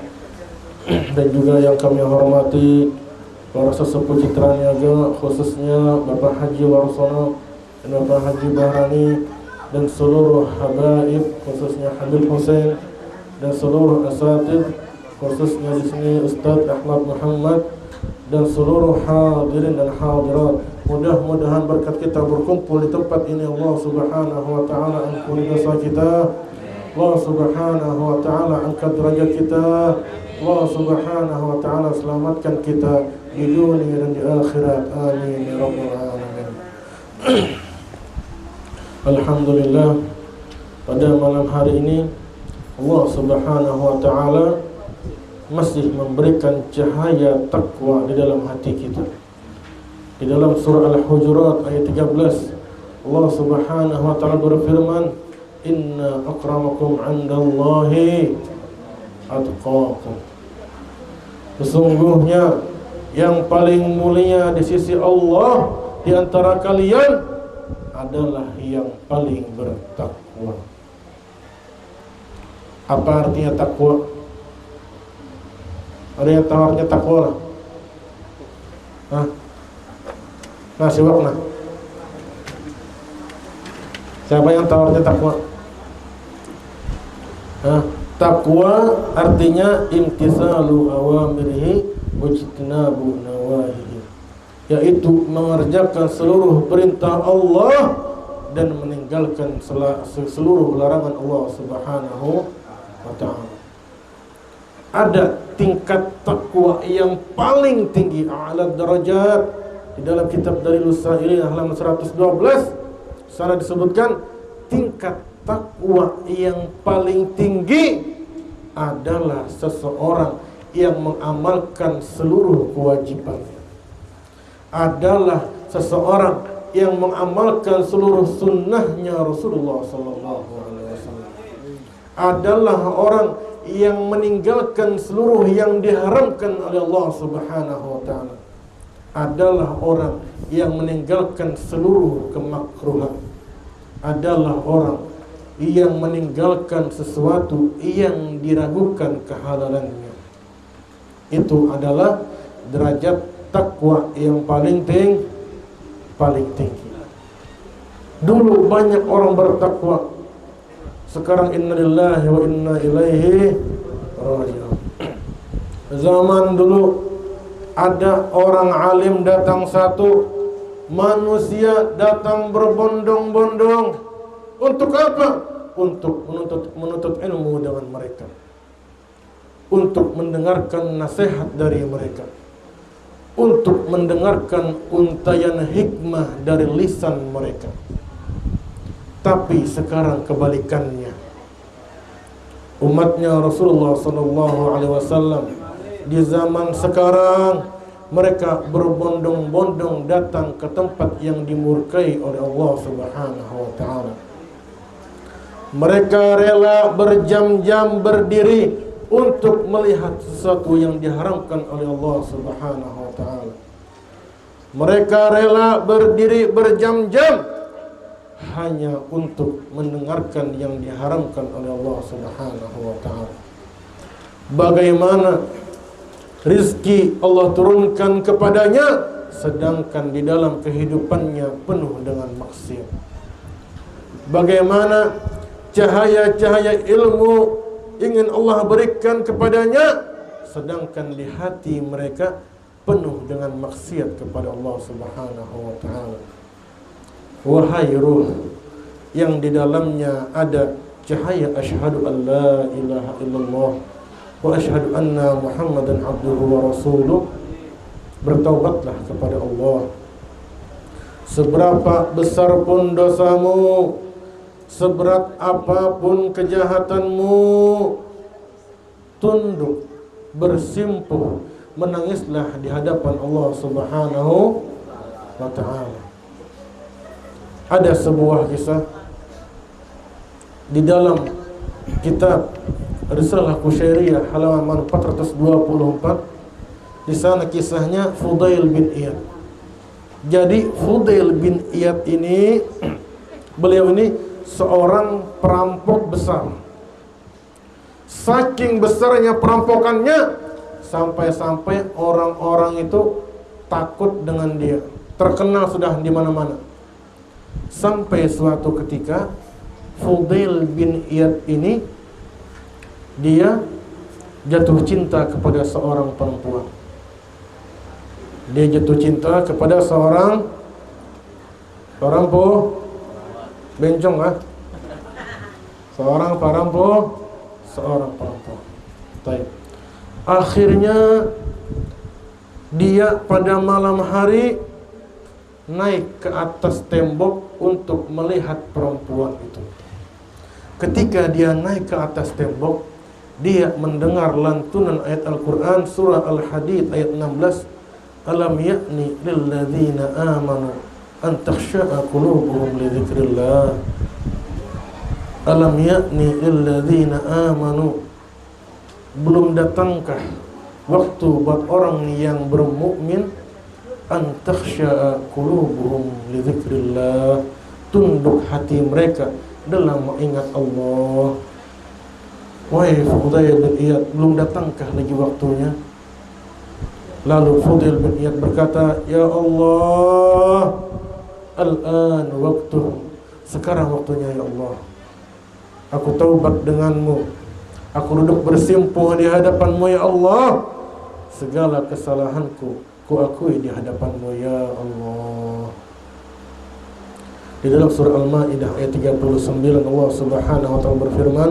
dan juga yang kami hormati para sesepuh Citra Niaga, khususnya Bapak Haji Warsono dan Bapak Haji Bahrani, dan seluruh habaib, khususnya Habib Hussein, dan seluruh asatidz, khususnya di sini Ustadz Ahmad Muhammad, dan seluruh hadirin dan hadirat. Mudah-mudahan berkat kita berkumpul di tempat ini, Allah Subhanahu wa taala ampuni dosa kita, Allah Subhanahu wa taala angkat derajat kita, Allah Subhanahu wa taala selamatkan kita di dunia dan di akhirat. Amin ya rabbal alamin. Alhamdulillah, pada malam hari ini Allah Subhanahu wa taala masih memberikan cahaya takwa di dalam hati kita. Di dalam surah Al-Hujurat ayat 13, Allah Subhanahu wa taala berfirman, "Inna akramakum 'indallahi atqakum." Sesungguhnya yang paling mulia di sisi Allah di antara kalian adalah yang paling bertakwa. Apa artinya takwa? Ada yang tahu artinya takwa? Hah? Nah, siwak nah. Siapa yang tahu artinya takwa? Hah? Takwa artinya imtithalu awamirihi wajtinabu nawahihi, yaitu mengerjakan seluruh perintah Allah dan meninggalkan seluruh larangan Allah Subhanahu wa ta'ala. Ada tingkat takwa yang paling tinggi, a'la darajat, di dalam kitab Dalilus Sa'ilin halaman 112 sana disebutkan tingkat takwa yang paling tinggi adalah seseorang yang mengamalkan seluruh kewajibannya, adalah seseorang yang mengamalkan seluruh sunnahnya Rasulullah sallallahu alaihi wasallam, adalah orang yang meninggalkan seluruh yang diharamkan oleh Allah Subhanahu wa taala, adalah orang yang meninggalkan seluruh kemakruhan, adalah orang yang meninggalkan sesuatu yang diragukan kehalalannya. Itu adalah derajat takwa yang paling tinggi. Dulu banyak orang bertakwa, sekarang innalillahi wa inna ilaihi raji'un. Zaman dulu ada orang alim datang satu, manusia datang berbondong-bondong. Untuk apa? Untuk menuntut ilmu dengan mereka, untuk mendengarkan nasihat dari mereka, untuk mendengarkan untayan hikmah dari lisan mereka. Tapi sekarang kebalikannya, umatnya Rasulullah SAW di zaman sekarang mereka berbondong-bondong datang ke tempat yang dimurkai oleh Allah Subhanahu wa ta'ala. Mereka rela berjam-jam berdiri untuk melihat sesuatu yang diharamkan oleh Allah Subhanahu wa ta'ala. Mereka rela berdiri berjam-jam hanya untuk mendengarkan yang diharamkan oleh Allah Subhanahu wa ta'ala. Bagaimana rizki Allah turunkan kepadanya, sedangkan di dalam kehidupannya penuh dengan maksiat. Bagaimana cahaya-cahaya ilmu ingin Allah berikan kepadanya, sedangkan di hati mereka penuh dengan maksiat kepada Allah Subhanahu wa ta'ala. Wahai ruh yang di dalamnya ada cahaya asyhadu an la ilaha illallah wa asyhadu anna Muhammadan abduhu wa rasuluh, bertaubatlah kepada Allah. Seberapa besar pun dosamu, seberat apapun kejahatanmu, tunduk, bersimpuh, menangislah di hadapan Allah Subhanahu wa ta'ala. Ada sebuah kisah di dalam kitab Risalah Kusyairiyah halaman 424. Di sana kisahnya Fudail bin Iyad. Jadi Fudail bin Iyad ini, beliau ini seorang perampok besar. Saking besarnya perampokannya, sampai-sampai orang-orang itu takut dengan dia, terkenal sudah di mana-mana. Sampai suatu ketika Fudail bin Iyad ini dia jatuh cinta kepada seorang perempuan. Dia jatuh cinta kepada seorang bencong seorang perempuan. Akhirnya dia pada malam hari naik ke atas tembok untuk melihat perempuan itu. Ketika dia naik ke atas tembok, dia mendengar lantunan ayat Al-Quran surah Al-Hadid ayat 16. Alam ya'ni lilladzina amanu an takhsha'a qulubuhum li dzikrillah. Alam ya'ni lilladzina amanu, belum datangkah waktu buat orang yang bermukmin, an takhsha'a qulubuhum li dzikrillah, tunduk hati mereka dalam mengingat Allah. Wahai Fudail bin Iyad, belum datangkah lagi waktunya? Lalu Fudail bin Iyad berkata, ya Allah, al-an waktu, sekarang waktunya ya Allah. Aku taubat denganmu, Aku duduk bersimpuh di hadapan-Mu ya Allah. Segala kesalahanku ku akui di hadapan-Mu ya Allah. Di dalam surah Al-Maidah ayat 39 Allah Subhanahu wa taala berfirman,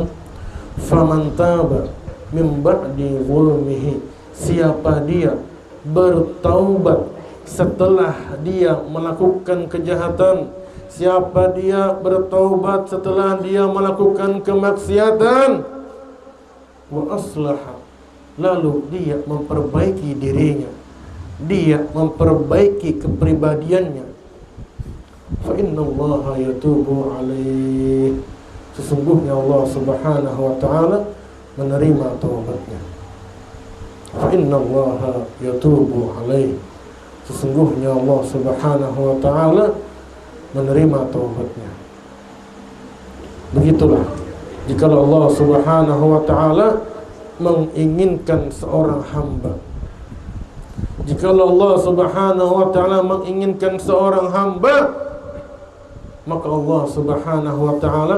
"Faman taba mim ba'di zulmihi." Siapa dia bertaubat setelah dia melakukan kejahatan, siapa dia bertaubat setelah dia melakukan kemaksiatan, wa aslaha, lalu dia memperbaiki dirinya, dia memperbaiki kepribadiannya, fa innallaha yatubu alaih, sesungguhnya Allah Subhanahu wa taala menerima taubatnya. Fa innallaha yatubu alaih, sesungguhnya Allah Subhanahu wa taala menerima taubatnya. Begitulah jika Allah Subhanahu wa taala menginginkan seorang hamba. Jika Allah Subhanahu wa taala menginginkan seorang hamba, maka Allah Subhanahu wa taala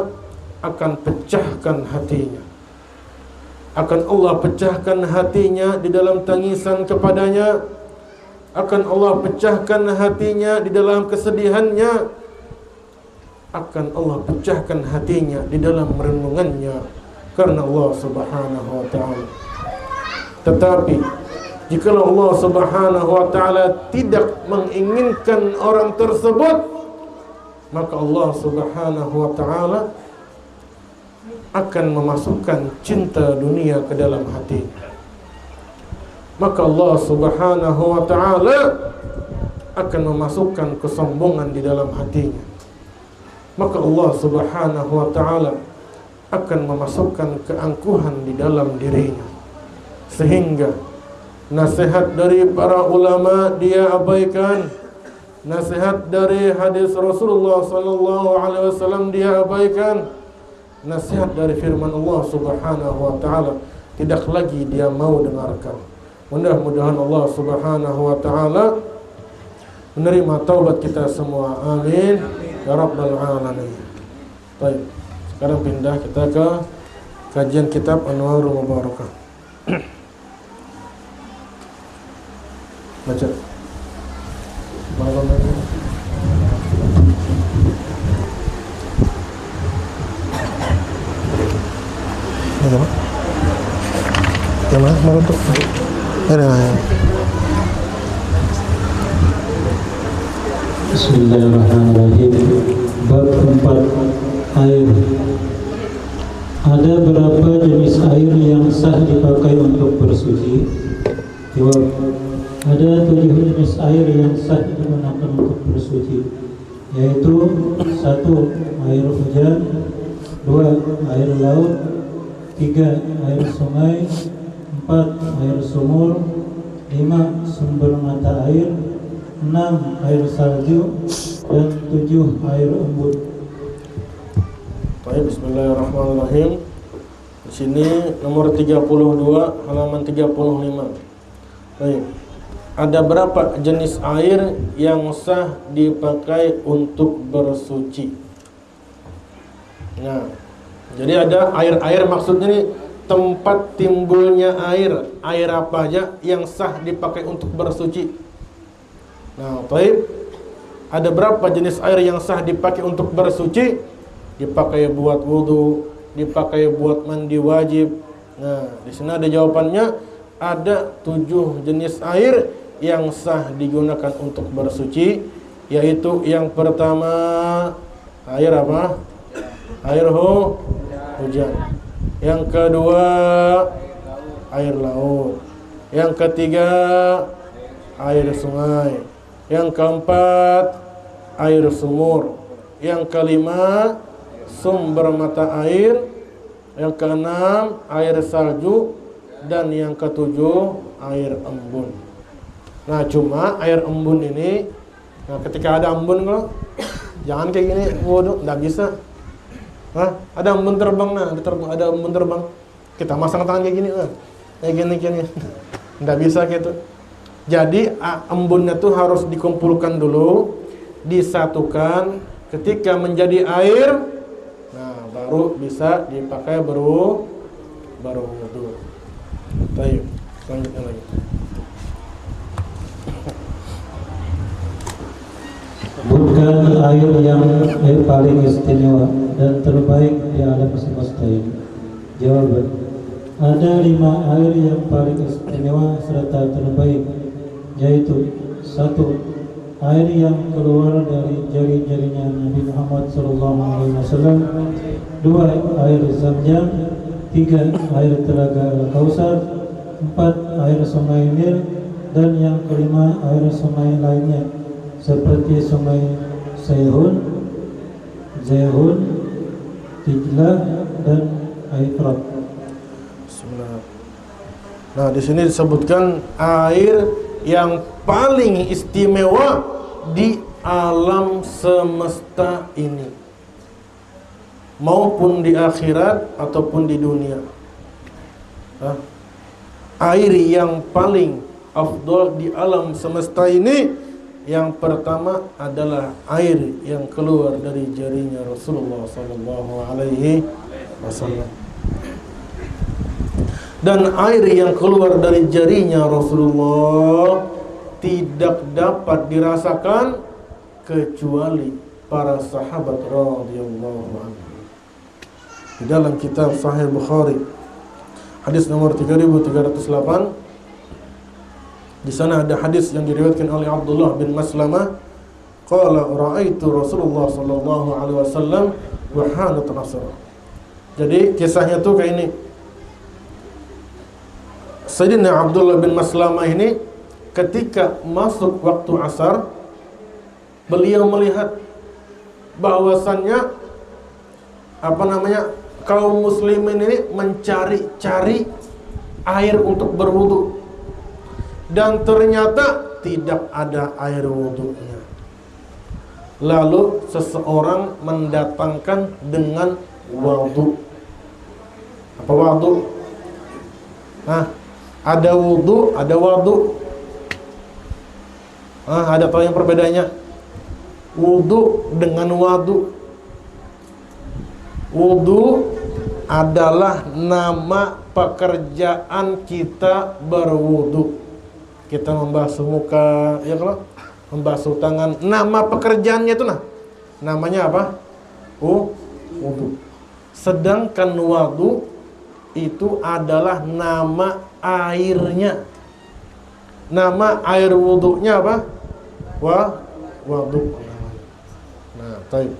akan pecahkan hatinya. Akan Allah pecahkan hatinya di dalam tangisan kepadanya. Akan Allah pecahkan hatinya di dalam kesedihannya. Akan Allah pecahkan hatinya di dalam renungannya karena Allah Subhanahu wa taala. Tetapi jika Allah Subhanahu wa taala tidak menginginkan orang tersebut, maka Allah Subhanahu wa taala akan memasukkan cinta dunia ke dalam hati. Maka Allah Subhanahu wa taala akan memasukkan kesombongan di dalam hatinya. Maka Allah Subhanahu wa taala akan memasukkan keangkuhan di dalam dirinya. Sehingga nasihat dari para ulama dia abaikan, nasihat dari hadis Rasulullah sallallahu alaihi wasallam dia abaikan, nasihat dari firman Allah Subhanahu wa taala tidak lagi dia mau dengarkan. Mudah-mudahan Allah Subhanahu wa taala menerima taubat kita semua. Amin ya rabbal alamin. Baik, sekarang pindah kita ke kajian kitab Anwarul Mubarakah. Baca. Yang mana? Mau tuh? Bismillahirrahmanirrahim. Bab 4, air. Ada berapa jenis air yang sah dipakai untuk bersuci? Jawab: ada 7 jenis air yang sah digunakan untuk bersuci, yaitu 1. Air hujan, 2. Air laut, 3. Air sungai, 4. Air sumur, 5. Sumber mata air, 6. Air salju, dan 7. Air embun. Baik, bismillahirrahmanirrahim. Di sini nomor 32, halaman 35. Baik. Ada berapa jenis air yang sah dipakai untuk bersuci? Nah, jadi ada air-air, maksudnya nih tempat timbulnya air. Air apa aja yang sah dipakai untuk bersuci? Nah, baik. Ada berapa jenis air yang sah dipakai untuk bersuci? Dipakai buat wudu, dipakai buat mandi wajib. Nah, di sini ada jawabannya. Ada 7 jenis air yang sah digunakan untuk bersuci, yaitu yang pertama air apa? Air hujan. Yang kedua air laut. Yang ketiga air sungai. Yang keempat air sumur. Yang kelima sumber mata air. Yang keenam air salju. Dan yang ketujuh air embun. Nah, cuma air embun ini, nah ketika ada embun kalau jangan kayak gini wudu, nggak bisa. Nah, ada embun terbang, ada embun terbang, kita masang tangan kayak gini, kayak gini, nggak bisa gitu. Jadi embunnya tuh harus dikumpulkan dulu, disatukan. Ketika menjadi air, nah baru bisa dipakai berwudu. Baik, selanjutnya lagi. Bukan air yang paling istimewa dan terbaik di alam semesta ini. Jawaban: ada 5 air yang paling istimewa serta terbaik, yaitu 1. Air yang keluar dari jari-jarinya Nabi Muhammad SAW. 2. Air Zam-Zam. 3. Air Telaga Al-Kausar. 4. Air Sungai Nil. Dan yang kelima, air sungai lainnya seperti sungai Sehun, Zehun, Dijlah, dan Aifrat. Bismillah. Nah, di sini disebutkan air yang paling istimewa di alam semesta ini, maupun di akhirat ataupun di dunia. Air yang paling afdal di alam semesta ini, yang pertama adalah air yang keluar dari jarinya Rasulullah SAW. Dan air yang keluar dari jarinya Rasulullah tidak dapat dirasakan kecuali para sahabat radhiyallahu anhu. Di dalam kitab Sahih Bukhari, hadis nomor 3308, di sana ada hadis yang diriwayatkan oleh Abdullah bin Maslamah, qala ra'aitu Rasulullah sallallahu alaihi wasallam wa hanat asr. Jadi kisahnya tuh kayak ini. Sayyidina Abdullah bin Maslamah ini ketika masuk waktu asar, beliau melihat bahwasannya kaum muslimin ini mencari-cari air untuk berwudu, dan ternyata tidak ada air wudunya. Lalu seseorang mendatangkan dengan wudu. Apa wudu? Ada wudu, ada wudu. Ada tahu yang perbedaannya? Wudu dengan wudu. Wudu adalah nama pekerjaan kita berwudu. Kita membasuh muka, ya kalau membasuh tangan, nama pekerjaannya itu namanya apa? Wudu. Sedangkan wudu itu adalah nama airnya. Nama air wudunya apa? Wudu. Nah, baik.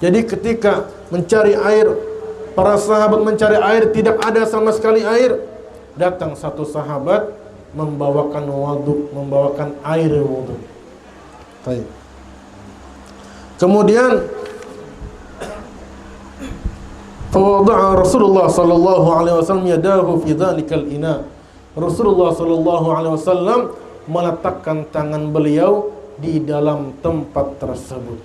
Jadi ketika mencari air, para sahabat mencari air, tidak ada sama sekali air. Datang satu sahabat membawakan wudu, membawakan air wudu. Baik. Kemudian fawada'a Rasulullah sallallahu alaihi wasallam yadahu fi dzalikal ina. Rasulullah sallallahu alaihi wasallam meletakkan tangan beliau di dalam tempat tersebut.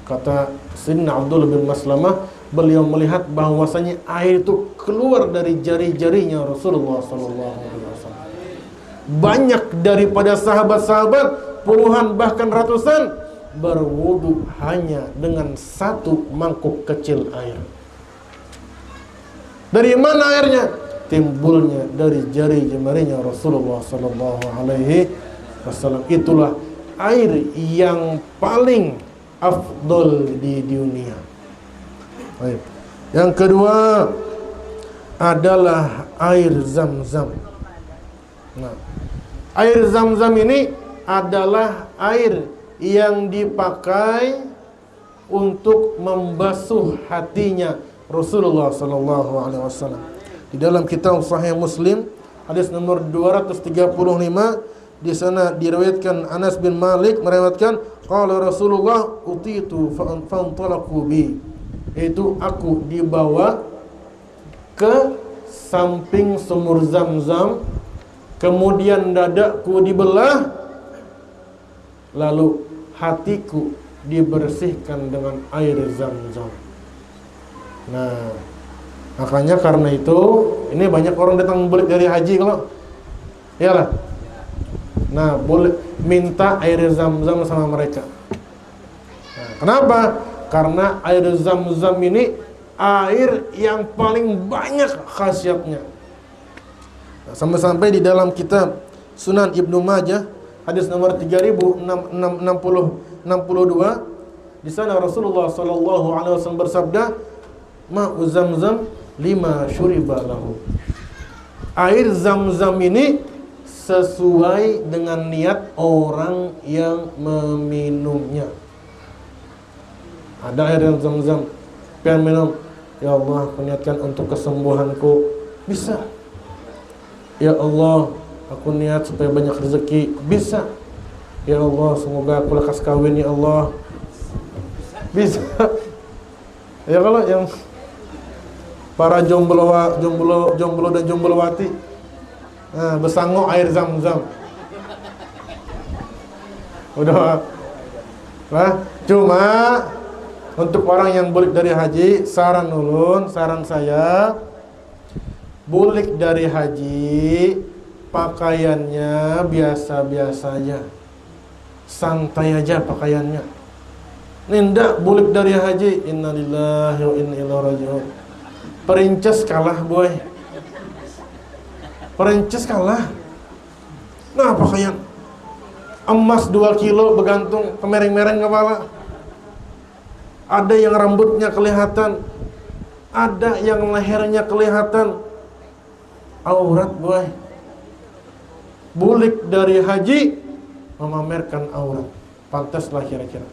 Kata Sayyidina Abdullah bin Maslamah, beliau melihat bahwasanya air itu keluar dari jari-jarinya Rasulullah sallallahu alaihi wasallam. Banyak daripada sahabat-sahabat, puluhan bahkan ratusan, berwudu hanya dengan satu mangkuk kecil air. Dari mana airnya? Timbulnya dari jari jemarinya Rasulullah sallallahu alaihi wasallam. Itulah air yang paling afdol di dunia. Baik. Yang kedua adalah air Zam-Zam. Nah, air Zam-Zam ini adalah air yang dipakai untuk membasuh hatinya Rasulullah sallallahu alaihi wasallam. Di dalam kitab Sahih Muslim, hadis nomor 235, di sana diriwayatkan Anas bin Malik meriwayatkan, qala Rasulullah utitu fantalaqu bi. Itu aku dibawa ke samping sumur Zam-Zam, kemudian dadaku dibelah, lalu hatiku dibersihkan dengan air Zam-Zam. Nah, makanya karena itu ini banyak orang datang balik dari haji kalau, iyalah. Nah, boleh minta air Zam-Zam sama mereka. Nah, kenapa? Karena air Zam-Zam ini air yang paling banyak khasiatnya. Nah, sampai-sampai di dalam kitab Sunan Ibnu Majah hadis nomor 3662, di sana Rasulullah sallallahu alaihi wasallam bersabda, "Ma'u Zamzam lima syuriba lahu." Air Zam-Zam ini sesuai dengan niat orang yang meminumnya. Ada air yang Zam-Zam, pengen minum, ya Allah, aku niatkan untuk kesembuhanku, bisa. Ya Allah, aku niat supaya banyak rezeki, bisa. Ya Allah, semoga aku lekas kawin, ya Allah, bisa. Ya kalau yang para jomblo dan jomblowati, nah, bersangok air Zam-Zam. Udah, nah, cuma untuk orang yang balik dari haji, saran saya, balik dari haji, pakaiannya biasa-biasa aja, santai aja pakaiannya. Nindak balik dari haji, innalillahi wa inna ilaihi raji'un. Perinces kalah boy, perinces kalah. Nah, pakaian emas 2 kilo begantung kemereng-mereng kepala. Ada yang rambutnya kelihatan, ada yang lehernya kelihatan, aurat boy. Bulik dari haji memamerkan aurat, pantaslah kira-kira.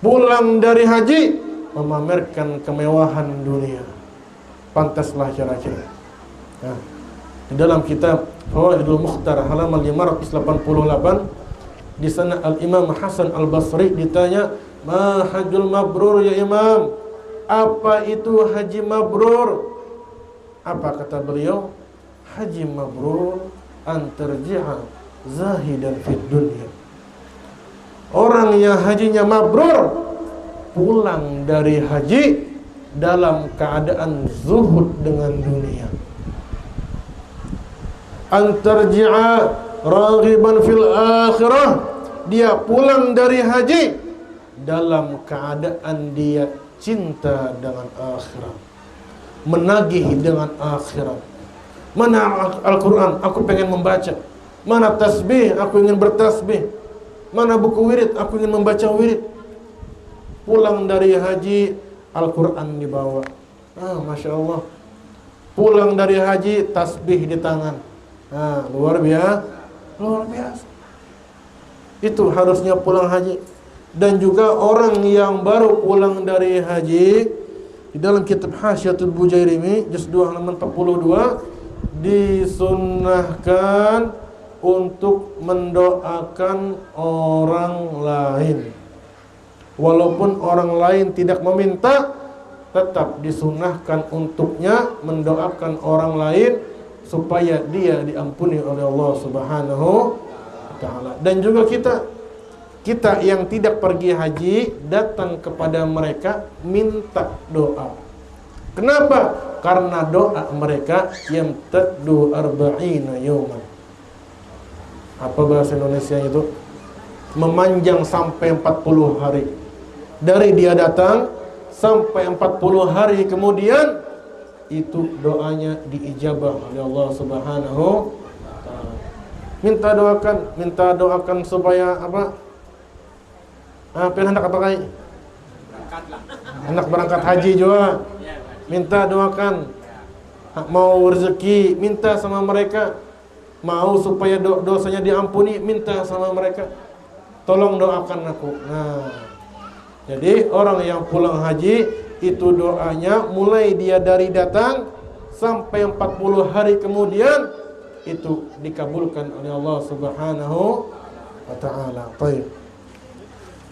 Pulang dari haji memamerkan kemewahan dunia, pantaslah kira-kira. Nah, di dalam kitab Fawaidul Mukhtar halaman 588, di sana Al-Imam Hasan Al-Basri ditanya, "Ma hajjul mabrur ya Imam?" Apa itu haji mabrur? Apa kata beliau? Haji mabrur an tarji'a zahidan fid dunya. Orang yang hajinya mabrur, pulang dari haji dalam keadaan zuhud dengan dunia. An tarji'a raghiban fil akhirah, dia pulang dari haji dalam keadaan dia cinta dengan akhirat, menagih dengan akhirat. Mana Al-Quran, aku pengen membaca. Mana tasbih, aku ingin bertasbih. Mana buku wirid, aku ingin membaca wirid. Pulang dari haji, Al-Quran dibawa. Masya Allah. Pulang dari haji, tasbih di tangan. Luar biasa. Itu harusnya pulang haji. Dan juga orang yang baru pulang dari haji, di dalam kitab Hasyiatul Bujairimi juz 2 halaman 42, disunnahkan untuk mendoakan orang lain. Walaupun orang lain tidak meminta, tetap disunnahkan untuknya mendoakan orang lain supaya dia diampuni oleh Allah Subhanahu wa taala. Dan juga kita yang tidak pergi haji datang kepada mereka minta doa. Kenapa? Karena doa mereka yang taddu arba'ina yawman. Apa bahasa Indonesia itu? Memanjang sampai 40 hari. Dari dia datang sampai 40 hari kemudian, itu doanya diijabah oleh Allah Subhanahu wa taala. Minta doakan supaya apa? Hendak apa kai? Hendak berangkat haji juga. Minta doakan. Mau rezeki, minta sama mereka. Mau supaya dosanya diampuni, minta sama mereka. Tolong doakan aku. Nah, jadi orang yang pulang haji itu doanya mulai dia dari datang sampai 40 hari kemudian itu dikabulkan oleh Allah Subhanahu wa taala. Baik.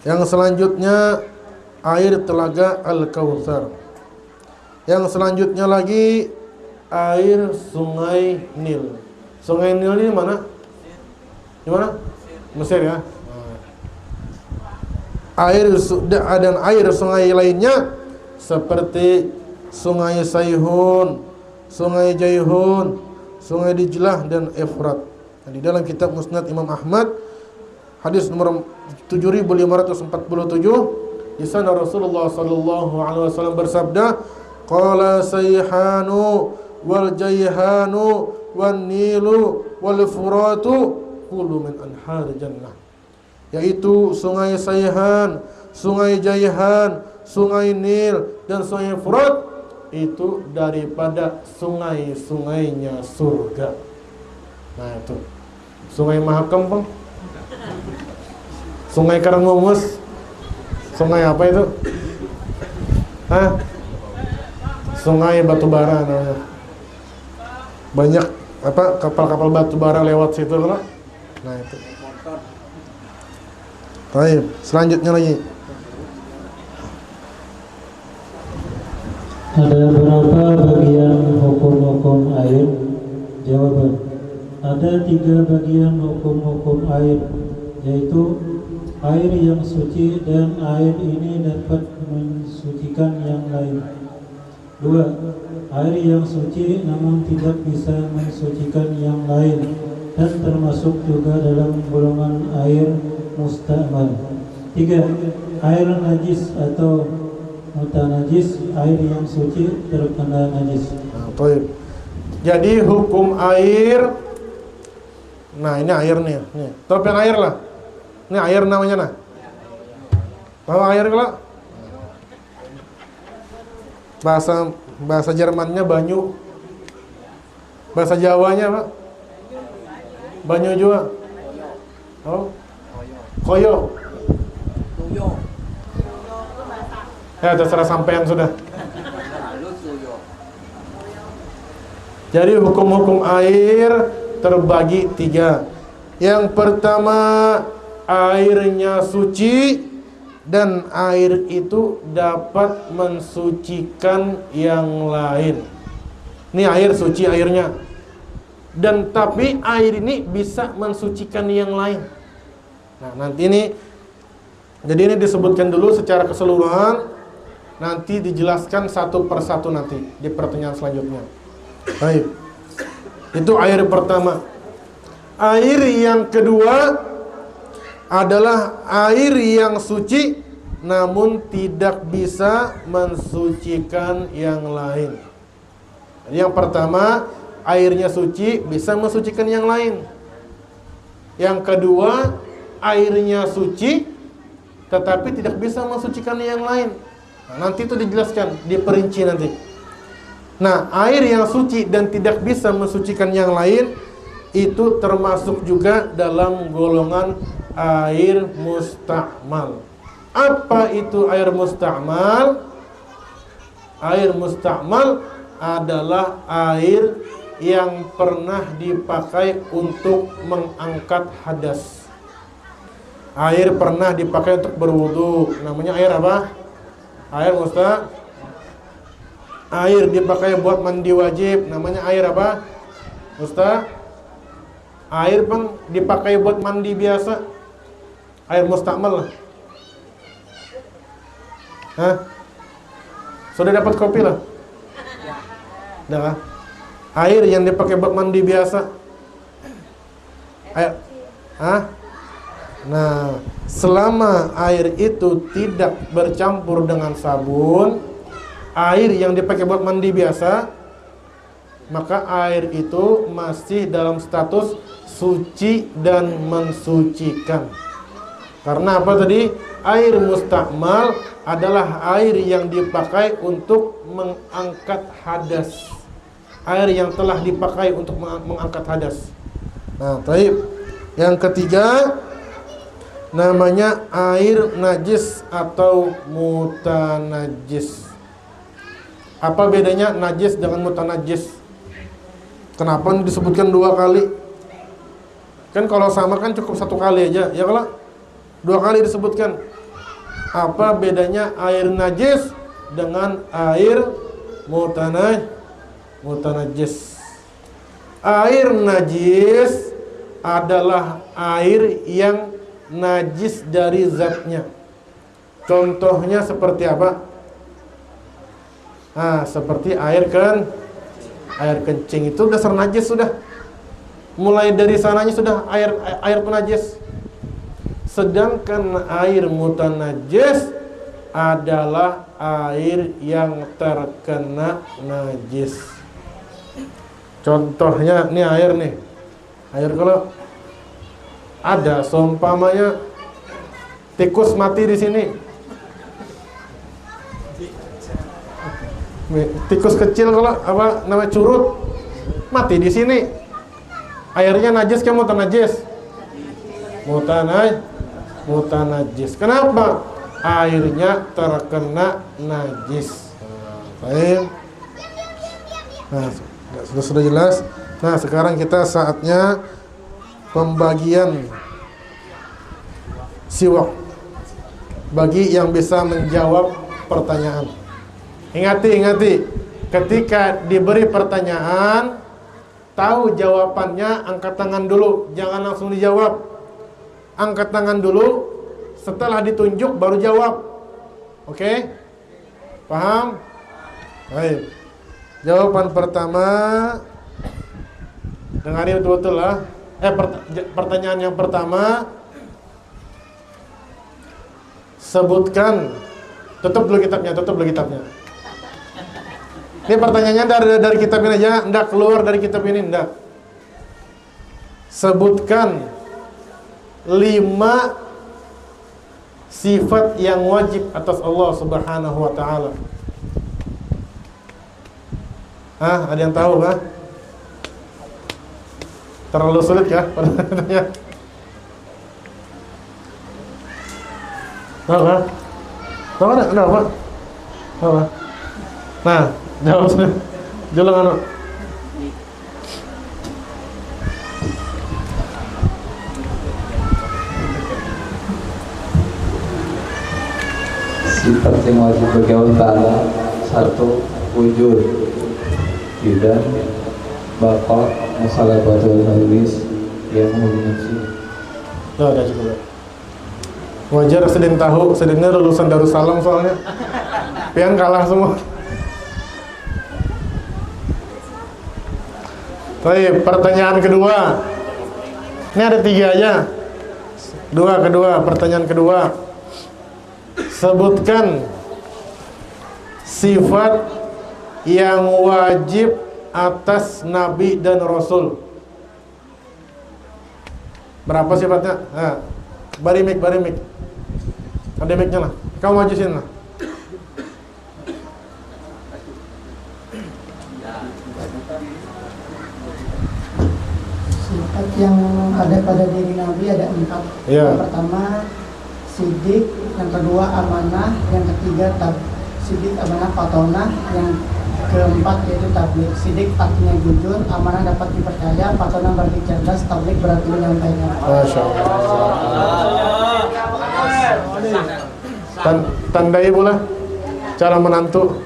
Yang selanjutnya air telaga Al-Kautsar. Yang selanjutnya lagi air Sungai Nil. Sungai Nil ini mana? Di mana? Mesir ya. Dan air sungai lainnya seperti Sungai Sayhun, Sungai Jaihun, Sungai Dijlah dan Efrat. Nah, di dalam kitab Musnad Imam Ahmad hadis nomor 7547 Di sana Rasulullah sallallahu alaihi wasallam bersabda, qala sayhanu wal jayhanu wan nilu wal furatu kullu min anhar jannah. Yaitu sungai Sayhan, sungai Jayhan, sungai Nil dan sungai Furat itu daripada sungai-sungainya surga. Nah itu Sungai Mahakam, Bang. Sungai Karangungus. Sungai apa itu? Hah? Sungai Batubara namanya. Banyak apa kapal-kapal batubara lewat situ loh. Nah itu. Baik, selanjutnya lagi. Ada berapa bagian hukum-hukum air? Jawaban: ada 3 bagian hukum-hukum air, yaitu air yang suci dan air ini dapat mensucikan yang lain. 2. Air yang suci namun tidak bisa mensucikan yang lain dan termasuk juga dalam golongan air musta'mal. 3. Air najis atau mutanajis, air yang suci terkena najis. Baik. Jadi hukum air. Nah, ini air nih. Topen air lah. Ini air namanya nah. Tahu air kalau? Bahasa Jermannya banyu. Bahasa Jawanya apa? Banyu juga. Oh. Koyo. Ya terserah sampean sudah. Jadi hukum-hukum air terbagi 3. Yang pertama, airnya suci dan air itu dapat mensucikan yang lain. Ini air suci airnya. Dan tapi air ini bisa mensucikan yang lain. Nah, nanti ini jadi ini disebutkan dulu secara keseluruhan, nanti dijelaskan satu persatu nanti di pertanyaan selanjutnya. Baik. Itu air pertama. Air yang kedua adalah air yang suci namun tidak bisa mensucikan yang lain. Jadi yang pertama, airnya suci bisa mensucikan yang lain. Yang kedua, airnya suci tetapi tidak bisa mensucikan yang lain. Nah, nanti itu dijelaskan, diperinci nanti. Nah, air yang suci dan tidak bisa mensucikan yang lain itu termasuk juga dalam golongan air musta'mal. Apa itu air musta'mal? Air musta'mal adalah air yang pernah dipakai untuk mengangkat hadas. Air pernah dipakai untuk berwudu, namanya air apa? Air musta'mal. Air dipakai buat mandi wajib, namanya air apa? Musta'mal. Air pun dipakai buat mandi biasa, air musta'mal lah. Hah? Sudah dapat kopi lah? Dah. Air yang dipakai buat mandi biasa. Air. Hah? Nah, selama air itu tidak bercampur dengan sabun, air yang dipakai buat mandi biasa, maka air itu masih dalam status suci dan mensucikan. Karena apa tadi? Air musta'mal adalah air yang dipakai untuk mengangkat hadas. Air yang telah dipakai untuk mengangkat hadas. Nah, baik. Yang ketiga namanya air najis atau mutanajis. Apa bedanya najis dengan mutanajis? Kenapa disebutkan 2 kali? Kan kalau sama kan cukup 1 kali aja, ya kalau 2 kali disebutkan. Apa bedanya air najis dengan air mutanajis? Air najis adalah air yang najis dari zatnya. Contohnya seperti apa? Nah, seperti air kencing itu dasar najis sudah. Mulai dari sananya sudah air penajis. Sedangkan air mutanajis adalah air yang terkena najis. Contohnya nih air nih. Air kalau ada seumpamanya tikus mati di sini. Tikus kecil kalau apa namanya curut mati di sini. Airnya najis ke mutanajis? Mutanajis. Kenapa? Airnya terkena najis. Baik. Nah, sudah jelas. Nah, sekarang kita saatnya pembagian siwak bagi yang bisa menjawab pertanyaan. Ingati, ketika diberi pertanyaan, tahu jawabannya, angkat tangan dulu, jangan langsung dijawab. Angkat tangan dulu, setelah ditunjuk baru jawab. Oke? Paham? Baik. Jawaban pertama, dengarin betul-betul lah. Pertanyaan yang pertama, sebutkan. Tutup dulu kitabnya. Ini pertanyaannya dari kitab ini aja, ndak keluar dari kitab ini, ndak. Sebutkan 5 sifat yang wajib atas Allah Subhanahu wa taala. Ada yang tahu kah? Terlalu sulit ya pertanyaannya? Tahu kah? Tahu enggak? Ada apa? Tahu. Nah, jawab sudah. Jalan Sifat yang wajib bagi Allah Ta'ala: 1. Wujud, dan baqa, musalabatul hadis, yang mengunci. Udah cukup. Wajar sedang tahu, sedangnya lulusan Darussalam soalnya. Pian kalah semua. Baik, pertanyaan kedua. Ini ada 3 aja. Pertanyaan kedua. Sebutkan sifat yang wajib atas Nabi dan Rasul. Berapa sifatnya? Bari mic. Ada mic-nya lah. Kamu maju sini lah. Sifat yang ada pada diri Nabi ada 4. Ya. Yang pertama sidik, yang kedua amanah, yang ketiga sidik, amanah, fatonah, yang keempat yaitu tablik. Sidik artinya jujur, amanah dapat dipercaya, fatonah berarti cerdas, tablik berarti menyampaikan. Masya Allah. Tandai pula cara menantu.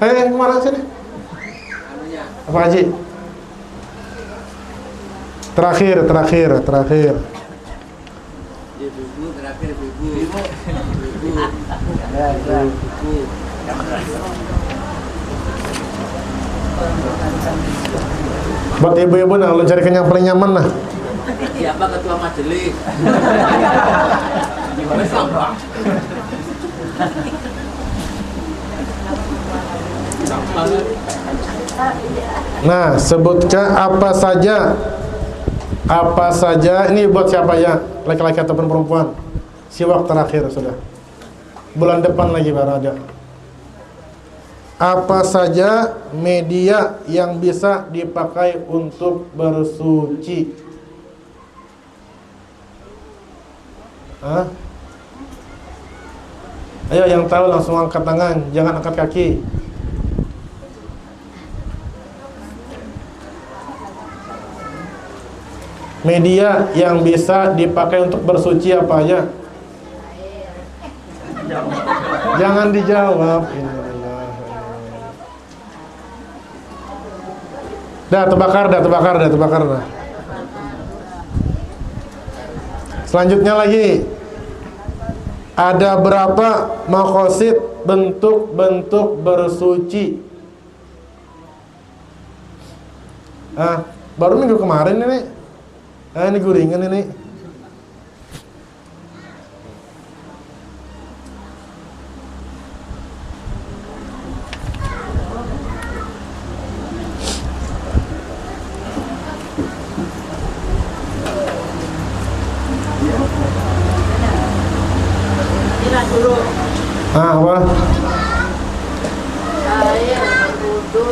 Kemana sini? Apa Haji? Terakhir. Buat ibu-ibu nah, lo carikan yang paling nyaman nah. Siapa ketua majelis? Nah, sebutkan apa saja ini buat siapa ya, laki-laki ataupun perempuan. Siwak terakhir sudah. Bulan depan lagi baru ada. Apa saja media yang bisa dipakai untuk bersuci? Ayo yang tahu langsung angkat tangan, jangan angkat kaki. Media yang bisa dipakai untuk bersuci apa aja? Jangan dijawab. Dah terbakar dah. Selanjutnya lagi, ada berapa maqasid bentuk-bentuk bersuci? Baru minggu kemarin ini guringan ini. Apa? Air berwudu.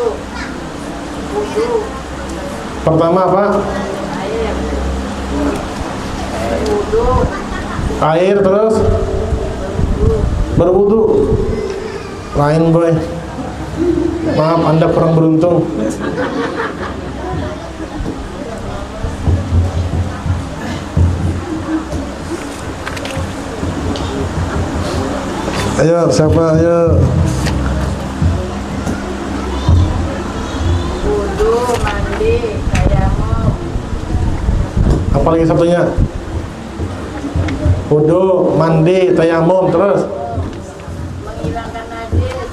Wudu. Pertama apa? Air. Wudu. Air terus berwudu. Lain boy. Maaf, Anda kurang beruntung. Ayo, siapa? Ayo. Wudu, mandi, tayamum. Apa lagi satunya? Wudu, mandi, tayamum, terus. Menghilangkan najis.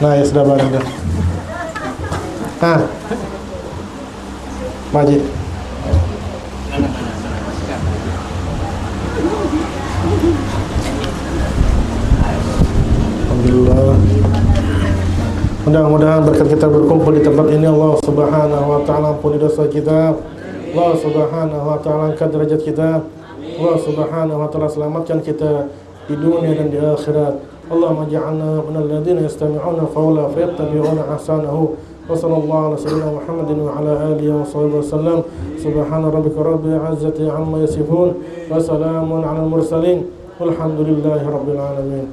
Nah, ya sudah bareng dah. Nah, Maji. Alhamdulillah. Mudah-mudahan berkat kita berkumpul di tempat ini, Allah Subhanahu wa taala ampuni dosa kita. Allah Subhanahu wa taala angkat derajat kita. Allah Subhanahu wa taala selamatkan kita di dunia dan di akhirat. Allahumma ja'alna minal ladzina yastami'una qawla fayattabi'una ahsanahu. Wa sallallahu ala sayyidina Muhammadin wa ala alihi wa sahbihi wasallam. Subhana rabbika rabbil izzati amma yasifun wa salamun alal mursalin. Walhamdulillahi rabbil alamin.